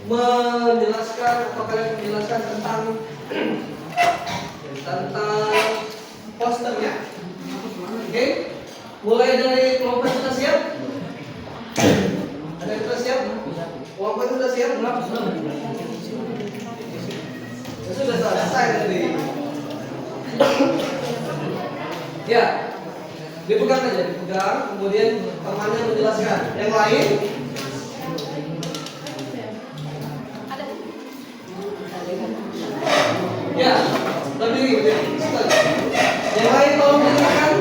menjelaskan atau kalian menjelaskan tentang posternya. Oke? Mulai dari kelompok sudah siap? Ada yang sudah siap? Kelompok sudah siap? Sudah selesai tadi. Ya, dipegang aja, dipegang. Kemudian temannya menjelaskan. Yang lain? Ya, berdiri. Yang lain tolong dengarkan.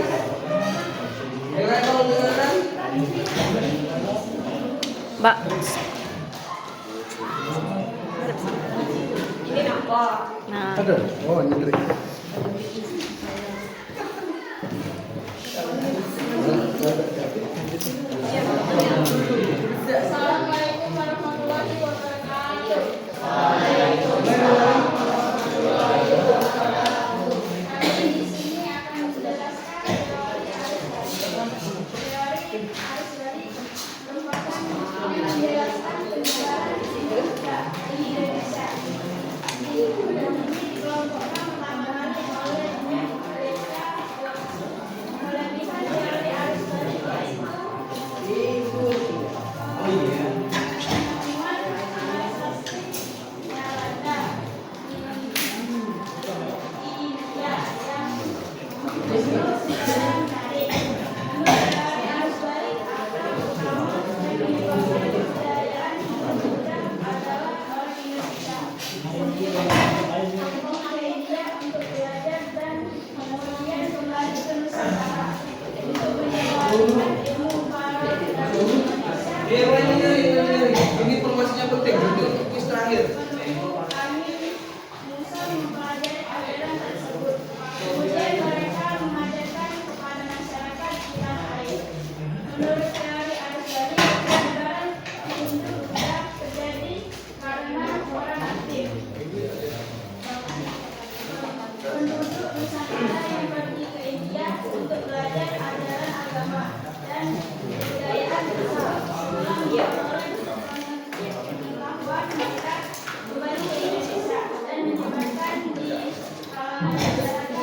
Yang lain tolong dengarkan. Mbak. Ini apa? Nah. Ada. Oh, ini. Assalamualaikum warahmatullahi wabarakatuh. Kami di sini akan menjelaskan teori arus balik. Teori arus balik merupakan yang menjelaskan penyebaran siswa di Indonesia. Dikelompokkan pertama kali oleh mereka melebihan teori arus balik yaitu Ini informasinya penting untuk kuis terakhir. Kemudian mereka mengajarkan kepada masyarakat di tanah air. Menurut teori arus balik, penyebaran itu sudah terjadi karena orang aktif. Penduduk Nusantara yang pergi ke India untuk belajar ajaran agama dan kebudayaan Islam. Pengetahuan mereka kembali ke Indonesia dan menyebarkan di kalangan masyarakat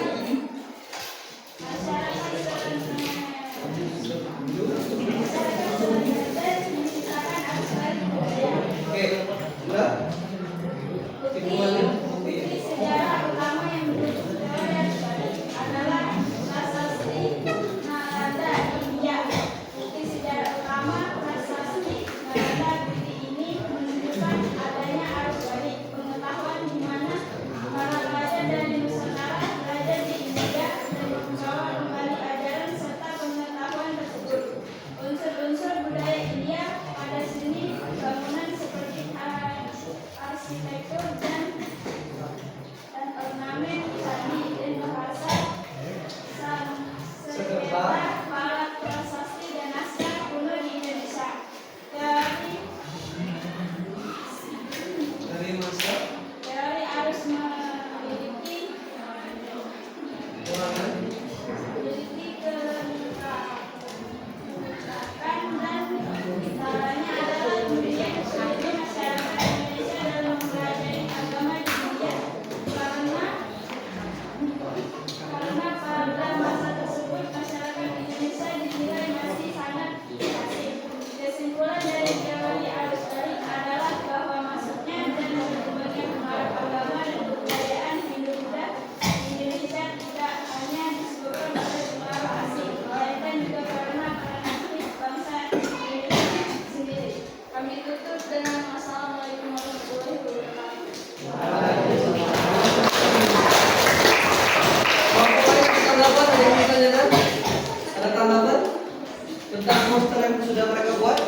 poster yang sudah mereka buat?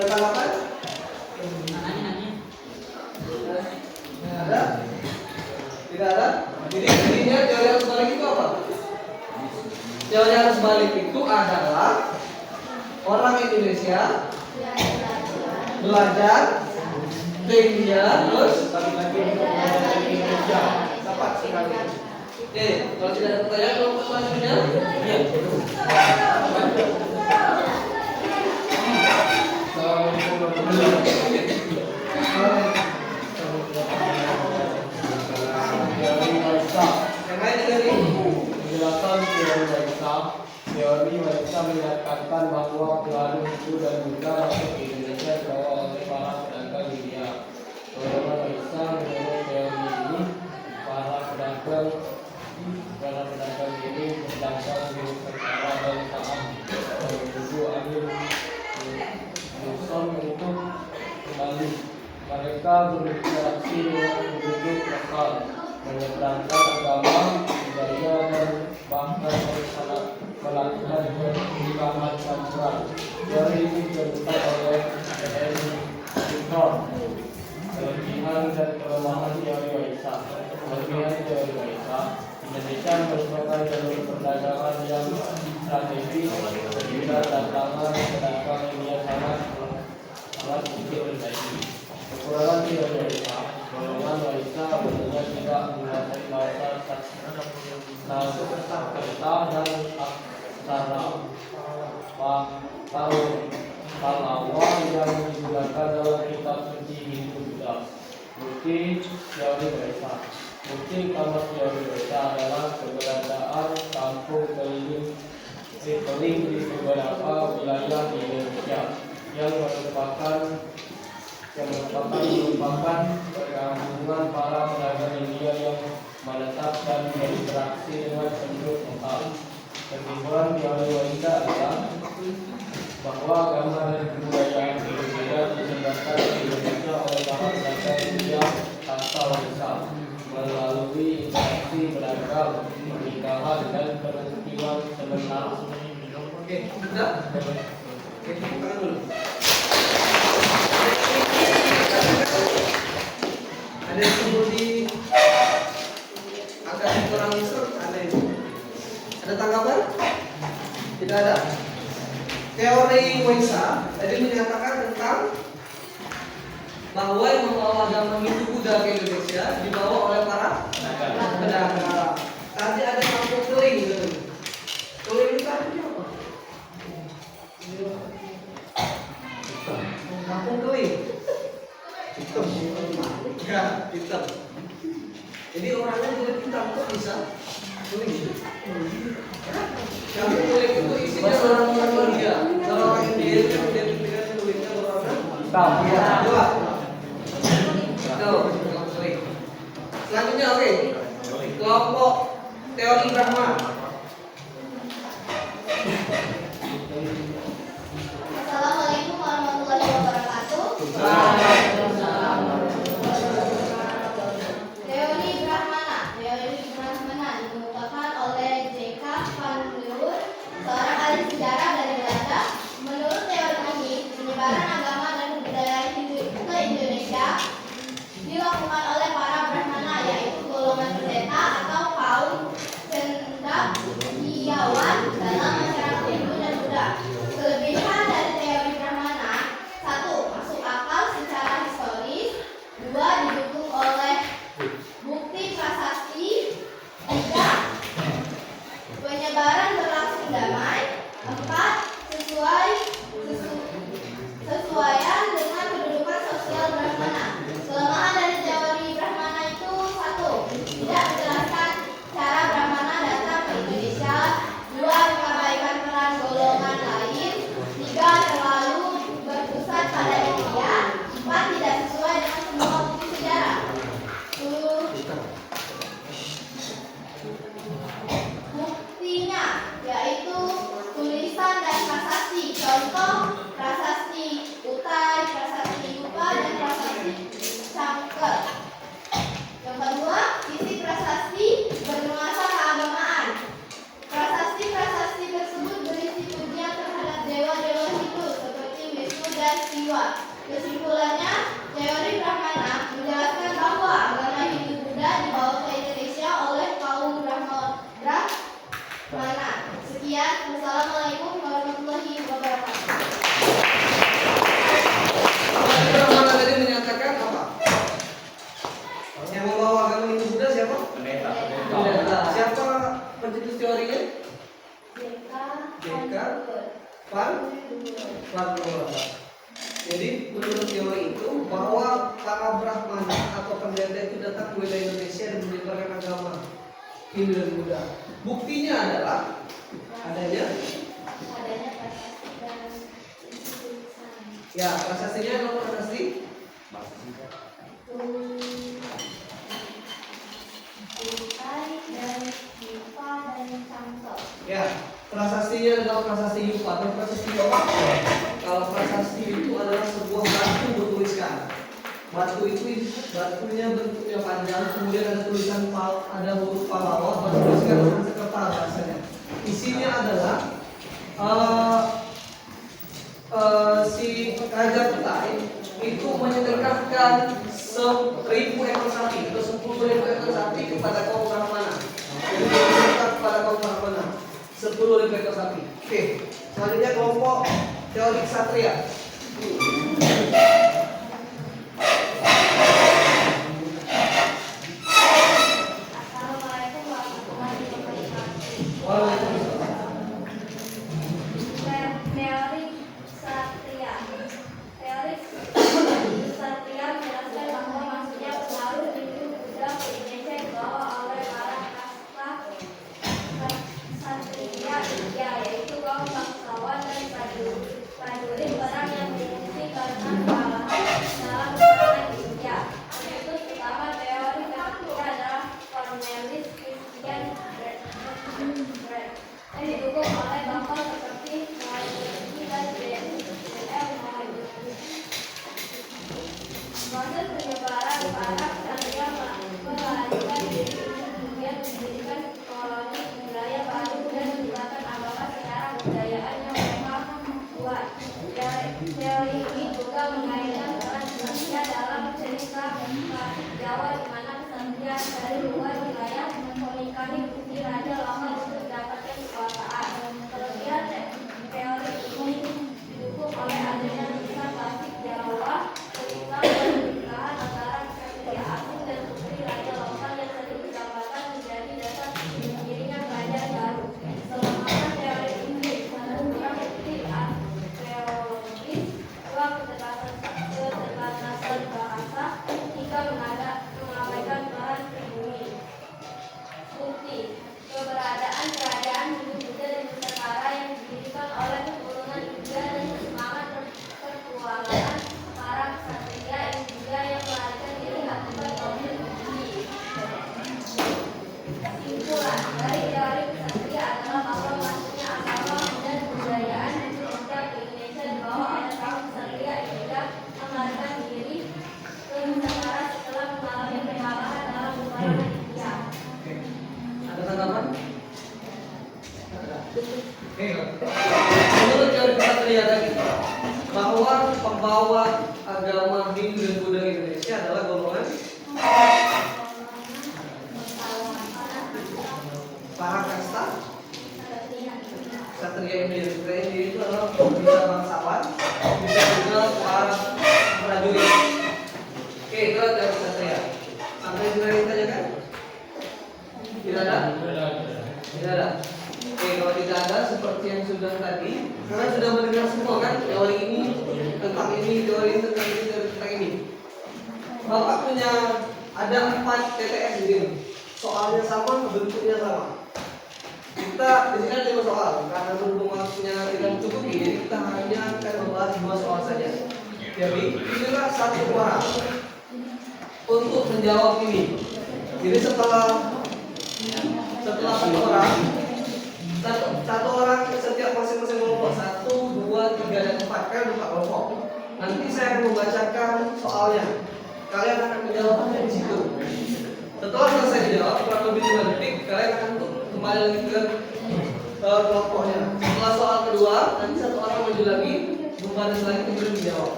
Ada tanggapan? Ada? Tidak ada? Jadi intinya teori arus balik itu apa? Teori arus balik itu adalah orang Indonesia belajar ke India terus dapat sekali. Oke, kalau tidak ada pertanyaan kelompok selanjutnya, iya. Penjelasan teori Waisa. Teori Waisa menyatakan bahwa pengaruh suku dan budaya masuk ke Indonesia dibawa oleh para pedagang India. Menurut Waisa, menurut teori ini, para pedagang ini berdagang di secara dan taat dan menuju angin Luzon untuk kembali. Mereka berinteraksi dengan penduduk lokal, menyeberangkan agama, budaya dan bahkan melakukan perkembangan campuran. Teori ini dibentuk oleh Henry Ford. Kelebihan dan kelemahan teori Waisa. Kelebihan teori Waisa: Indonesia merupakan jalur perdagangan yang strategis sehingga datangan pedagang India sangat sedikit terjadi. Kekurangan teori Waisa: golongan Waisa umumnya tidak menguasai bahasa kata dan aksara Pahlawa yang digunakan dalam kitab suci Hindu Buddha. Bukti teori Waisa. Bukti utama teori Waisa adalah keberadaan kampung keliling di beberapa wilayah di Indonesia yang merupakan perkampungan para pedagang India yang menetap dan berinteraksi dengan penduduk lokal. Kesimpulan teori Waisa adalah bahwa agama dan kebudayaan Indonesia disebarkan di Indonesia oleh para pedagang India asal Waisa melalui interaksi beragam, pernikahan dan pemukiman sementara. Oke, sudah? Oke, bukan dulu. Ada yang perlu di agak kurang insert, ada yang ada tanggapan? Tidak ada. Teori Waisa tadi menyatakan tentang bahwa yang membawa agama Hindu Buddha ke Indonesia dibawa oleh para pedagang. Tadi ada kampung keling gitu. Keling itu artinya apa? Kampung keling. Hitam. Ya, hitam. Jadi orangnya kulit hitam kok bisa keling? Kampung keling itu isinya orang-orang India. Kalau orang India itu identifikasi kulitnya berwarna hitam. Ya, dua. Tuh, kampung keling. Selanjutnya oke. Kelompok teori Brahma. Assalamualaikum warahmatullahi wabarakatuh. Teori Brahmana. Teori Brahmana dikemukakan oleh J.K. van Leur, seorang ahli sejarah dari Belanda. Menurut teori ini, penyebaran agama dan kebudayaan Hindu ke Indonesia dilakukan oleh para Brahmana, yaitu golongan pendeta atau kaum cendekiawan dalam masyarakat Hindu dan Buddha. Kelebihan dari teori Brahmana: 1. Masuk akal secara historis. 2. Didukung oleh bukti prasasti. 3. Penyebaran berlangsung damai. 4. Sesuaian dengan kedudukan sosial Brahmana. Kelemahan dari teori Brahmana itu: 1. Tidak menjelaskan cara Brahmana datang ke Indonesia. 2. Mengabaikan peran golongan lain. 3. Terlalu berpusat pada India. 4. Tidak sesuai dengan semua bukti sejarah. Buktinya yaitu mana. Sekian, wassalamualaikum warahmatullahi wabarakatuh. Mana tadi menyatakan apa? Yang membawa agama Hindu Buddha siapa? Pendeta. Pendeta. Siapa pencetus teorinya? JK Pan? Jadi menurut teori itu bahwa para Brahmana atau pendeta itu datang ke wilayah Indonesia dan menyebarkan agama Hindu dan Buddha. Buktinya adalah adanya prasasti dan institusi sana. ya prasastinya adalah prasasti Tupai dan Dipa dan Camsel. ya prasastinya adalah prasasti Yupa dan prasasti Yupa. Kalau prasasti itu adalah sebuah batu bertuliskan. Batu itu batunya bentuknya panjang, kemudian ada tulisan ada huruf Palawa, bertuliskan dengan sekerta bahasanya. Isinya adalah si Raja Kutai itu menyedekahkan 1.000 ekor sapi atau 10.000 ekor sapi kepada kaum Brahmana. Jadi menyedekahkan kepada kaum Brahmana 10.000 ekor sapi. Oke, selanjutnya kelompok teori ksatria. Assalamualaikum warahmatullahi wabarakatuh. Waalaikumsalam. Teori Ksatria. Teori Ksatria menjelaskan bahwa maksudnya pengaruh Hindu Buddha ke Indonesia dibawa oleh para kasta Ksatria India, yaitu kaum bangsawan dan prajurit perang yang berfungsi karena kewalahan dalam peperangan di India. Pencetus utama teori Ksatria adalah Cornelis Christian Brand yang didukung oleh tokoh seperti Mahajuti dan J.R. Mahajuti. Proses penyebaran para ksatria melarikan diri kemudian mendirikan koloni wilayah baru dan menciptakan agama secara kebudayaan yang mereka buat. Teori ini juga mengaitkan peran ksatria dalam cerita klasik Jawa di mana ksatria dari luar wilayah menikahi putri raja lama untuk mendapatkan kekuasaan. Kelebihan teori ini didukung oleh adanya kisah klasik Jawa tentang pernikahan antara ksatria asing dan putri raja lokal yang sering ditambahkan menjadi dasar pendirian kerajaan baru. Selama teori ini kurang bukti arkeologis, ruang keterbatasan bahasa hingga mengabaikan peran pribumi. Bukti keberadaan kerajaan Hindu Buddha dan Nusantara yang didirikan oleh keturunan India dan semangat perjuangan para ksatria India yang melarikan diri akibat konflik Bugis. Kesimpulan dari teori ksatria adalah bahwa masuknya agama dan kebudayaan Indonesia ke Indonesia dibawa oleh kaum ksatria India yang melarikan diri ke Nusantara setelah mengalami kekalahan dalam peperangan India. Ada tanggapan? Oke. Menurut teori ksatria tadi bahwa pembawa agama Hindu dan Buddha di Indonesia adalah golongan para kasta ksatria India. Ksatria India itu adalah bisa bangsawan, bisa juga para prajurit. Oke, itu adalah teori ksatria. Sampai di sini saja kan? Tidak ada? Tidak ada. Oke, kalau tidak ada seperti yang sudah tadi, kalian sudah mendengar semua kan teori ini tentang ini, teori ini tentang ini, teori tentang ini. Bapak punya ada 4 TTS di sini. Soalnya sama, bentuknya sama. Kita di sini ada 5 soal karena berhubung waktunya tidak mencukupi, jadi kita hanya akan membahas 2 soal saja. Jadi pilihlah 1 orang untuk menjawab ini. Jadi setelah 1 orang, satu orang setiap masing-masing kelompok 1, 2, 3 dan 4 kan 4 kelompok. Nanti saya akan membacakan soalnya. Kalian akan menjawabnya di situ. Setelah selesai dijawab kurang lebih 5 detik, kalian akan kembali lagi ke kelompoknya. Setelah soal kedua, nanti 1 orang maju lagi, membalas lagi kemudian dijawab.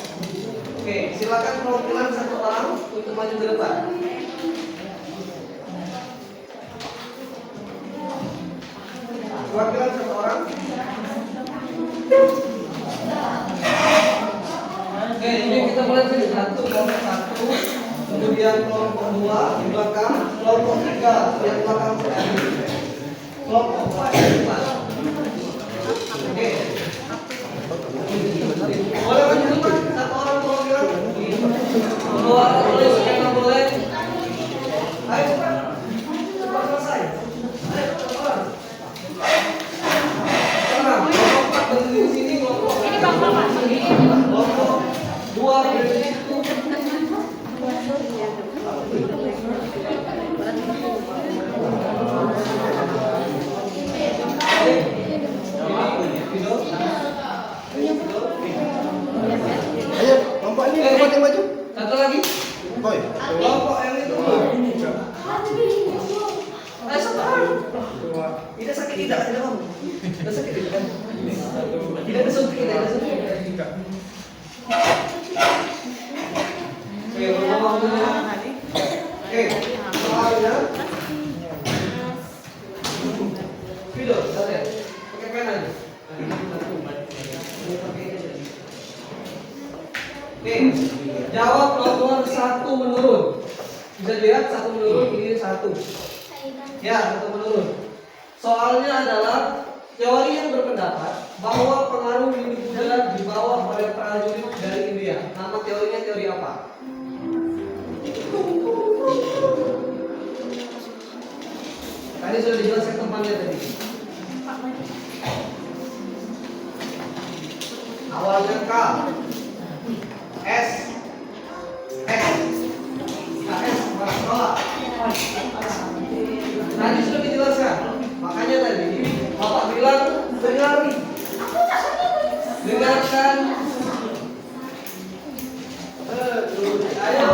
Oke, silakan perwakilan 1 orang untuk maju ke depan. Perwakilan satu orang. Oke, ini kita mulai dari kelompok 1, kemudian kelompok 2 di belakang, kelompok 3 yang belakang kelompok 4 di depan. Oke. Boleh lanjut Mas? Satu orang perwakilan. Dua orang boleh, skema boleh. Ayo cepat. Cepat selesai. Ayo satu orang. Tenang, kelompok 4 berdiri di sini, kelompok Ini Bang Mamat. kelompok 2 berdiri di situ. Ayo, kelompok ini kelompok yang maju. Satu lagi. Boy. Kelompok yang itu. Ayo satu orang. Tidak sakit tidak Om. Tidak sakit tidak. Tidak ada suntik tidak ada suntik. Oke, ngomongnya. Oke, soalnya. Video, lihat. Pakai kanan. Oke, jawab nomor 1 menurun. Bisa dilihat 1 menurun, ini 1. Ya, 1 menurun. Soalnya adalah teori yang berpendapat bahwa pengaruh hindu Buddha dibawa oleh prajurit dari India. Nama teorinya teori apa? Tadi sudah dijelaskan temannya tadi. Awalnya K, S, Sekolah. Tadi sudah dijelaskan. Makanya tadi Bapak bilang berlari. Dengarkan. Ayo.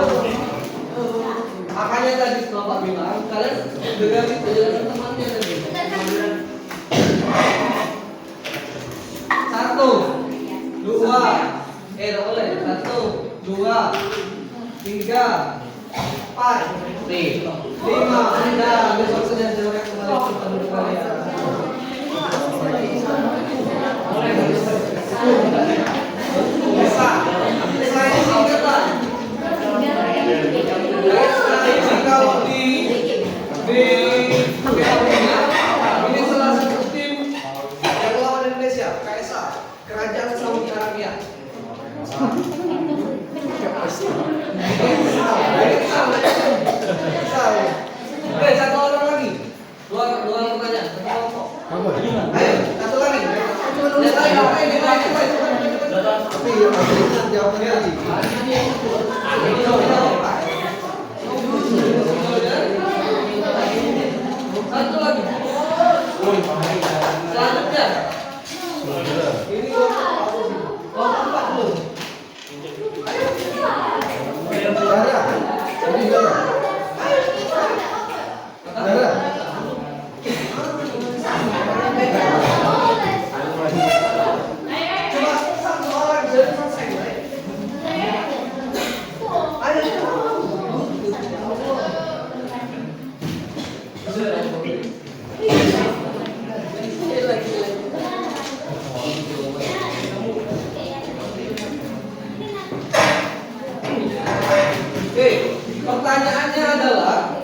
Makanya tadi Bapak bilang kalian dengarin penjelasan temannya tadi. 1, 2, tidak boleh. 1, 2, 3, 4, 5. Anda besok saja silakan kembali ke tempat duduk kalian. Bisa. Saya singkatan. Kalau di ini salah satu tim yang melawan Indonesia, KSA, Kerajaan Saudi Arabia. Oke, 1 orang lagi. Dua pertanyaan, 1 kelompok. Ayo, 1 lagi. Tapi jawabannya tadi. Satu lagi. Selanjutnya. Ini kelompok 40. Cuma 1 orang jadi selesai. Oke, pertanyaannya adalah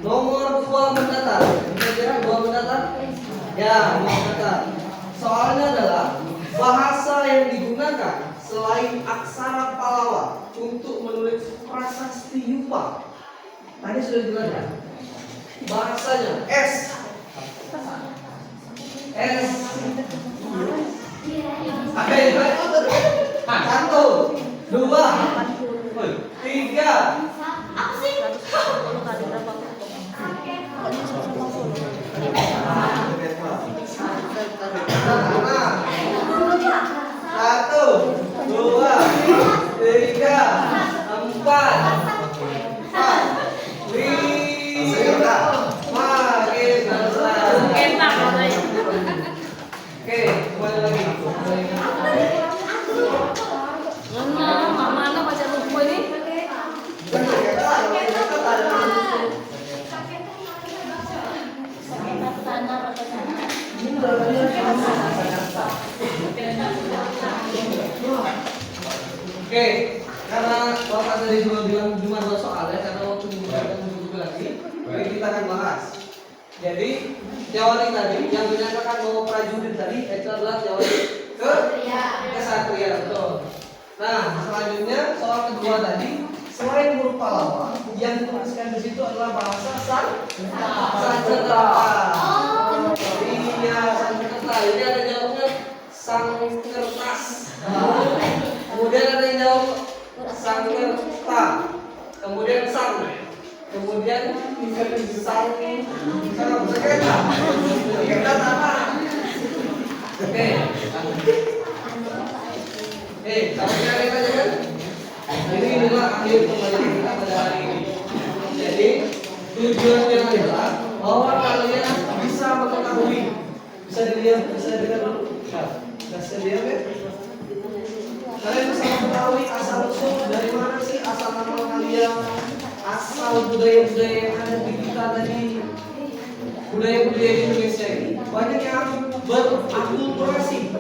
nomor 2 mendatar. Kira-kira 2 mendatar? Ya, 2 mendatar. Soalnya adalah bahasa yang digunakan selain aksara Pallawa untuk menulis prasasti Yupa. Tadi sudah dijelaskan. Bahasanya S. 1, 2, 3. Apa sih? Satu, 2, 3, 4, 5. Makin selesai. Enak katanya. Oke, kembali lagi. Oke, karena Bapak tadi cuma bilang cuma 2 soal ya, karena waktu kita menunggu lagi, oke, kita akan bahas. Jadi teori tadi yang menyatakan bahwa prajurit tadi itu adalah teori kesatria, betul. Nah, selanjutnya soal kedua tadi, selain huruf pahlawan, yang dituliskan di situ adalah bahasa Sanskerta. Iya, Sanskerta. Ini ada jawabnya Sangkertas. Kemudian ada yang jawab Sangkerta. Kemudian Sang. Kemudian Sangkerta. Sangkerta apa? Oke. Sampai kalian aja kan? Ini adalah akhir pembelajaran kita pada hari ini. Jadi tujuannya adalah bahwa kalian bisa mengetahui, bisa dilihat dulu. Bisa dilihat ya? Kalian bisa mengetahui asal usul dari mana sih asal nama kalian, asal budaya-budaya yang ada di kita tadi. Budaya-budaya di Indonesia ini banyak yang berakulturasi.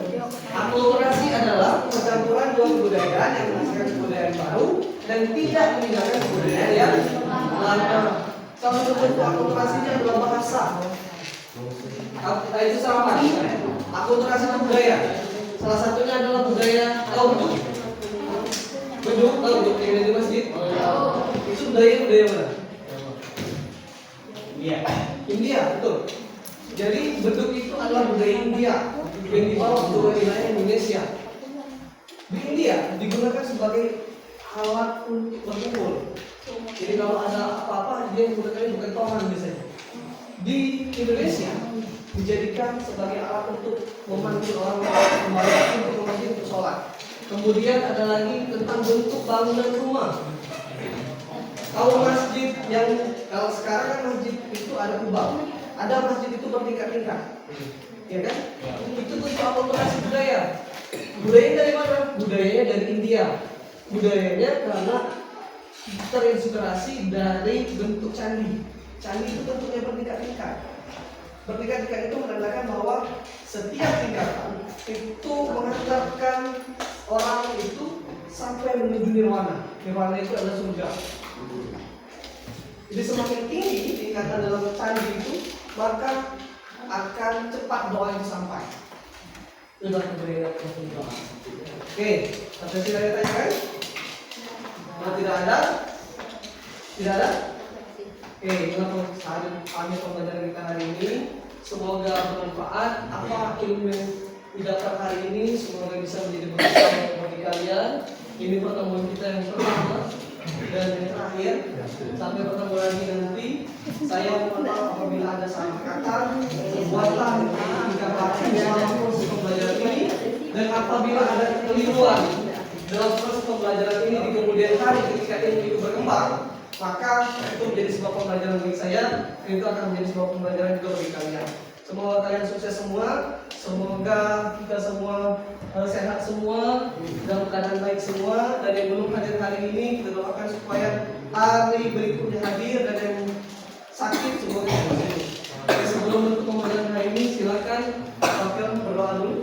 Akulturasi adalah percampuran dua kebudayaan yang menghasilkan kebudayaan baru dan tidak meninggalkan kebudayaan yang lama. Salah satu bentuk akulturasinya adalah bahasa. Itu sama. Akulturasi itu budaya. Salah satunya adalah budaya tahu beduk. Beduk tahu beduk yang ada di masjid. Itu budaya mana? India, betul. Jadi beduk itu adalah budaya India yang dibawa ke wilayah Indonesia. Di India digunakan sebagai alat untuk berkumpul. Jadi kalau ada apa-apa dia menggunakannya bukan toman biasanya. Di Indonesia dijadikan sebagai alat untuk memanggil orang kembali untuk memanggil untuk sholat. Kemudian ada lagi tentang bentuk bangunan rumah. Kalau masjid yang kalau sekarang kan masjid itu ada kubah, ada masjid itu bertingkat-tingkat, ya kan? Itu bentuk akulturasi budaya. Budayanya dari mana? Budayanya dari India. Budayanya karena terinspirasi dari bentuk candi. Candi itu bentuknya bertingkat-tingkat. Bertingkat-tingkat itu menandakan bahwa setiap tingkatan itu mengantarkan orang itu sampai menuju nirwana. Nirwana itu adalah surga. Jadi semakin tinggi tingkatan dalam candi itu, maka akan cepat doa itu sampai. Itulah kebudayaan doa. Oke, ada tidak ada tanyakan? Kalau tidak ada, tidak ada. Oke, itulah akhir pembelajaran kita hari ini. Semoga bermanfaat. Apa ilmu yang didapat hari ini, semoga bisa menjadi berkah bagi kalian. Ini pertemuan kita yang pertama dan yang terakhir. Sampai bertemu lagi nanti. Saya mohon maaf apabila ada salah kata, buatlah dikatakan selama proses pembelajaran ini. Dan apabila ada kekeliruan dalam proses pembelajaran ini di kemudian hari ketika ilmu itu berkembang, maka itu menjadi sebuah pembelajaran bagi saya, dan itu akan menjadi sebuah pembelajaran juga bagi kalian. Semoga kalian sukses semua, semoga kita semua sehat semua, dalam keadaan baik semua, dan yang belum hadir hari ini kita doakan supaya hari berikutnya hadir, dan yang sakit semoga sembuh. Sebelum menutup pembelajaran hari ini, silakan Pak berdoa dulu.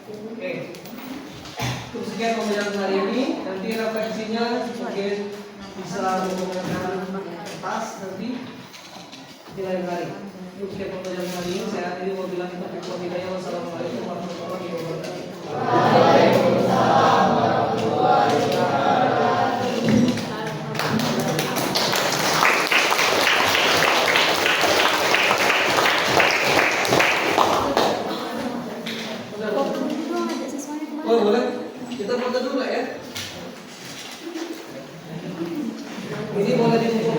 Oke, untuk sekian pembelajaran hari ini. Nanti refleksinya mungkin bisa menggunakan kertas nanti di lain hari. Untuk sekian pembelajaran hari ini, saya akhiri wabillahi taufiq wal hidayah. Wassalamualaikum warahmatullahi wabarakatuh. Waalaikumsalam warahmatullahi wabarakatuh. Oh boleh, kita foto dulu lah ya. Ini boleh ditutup.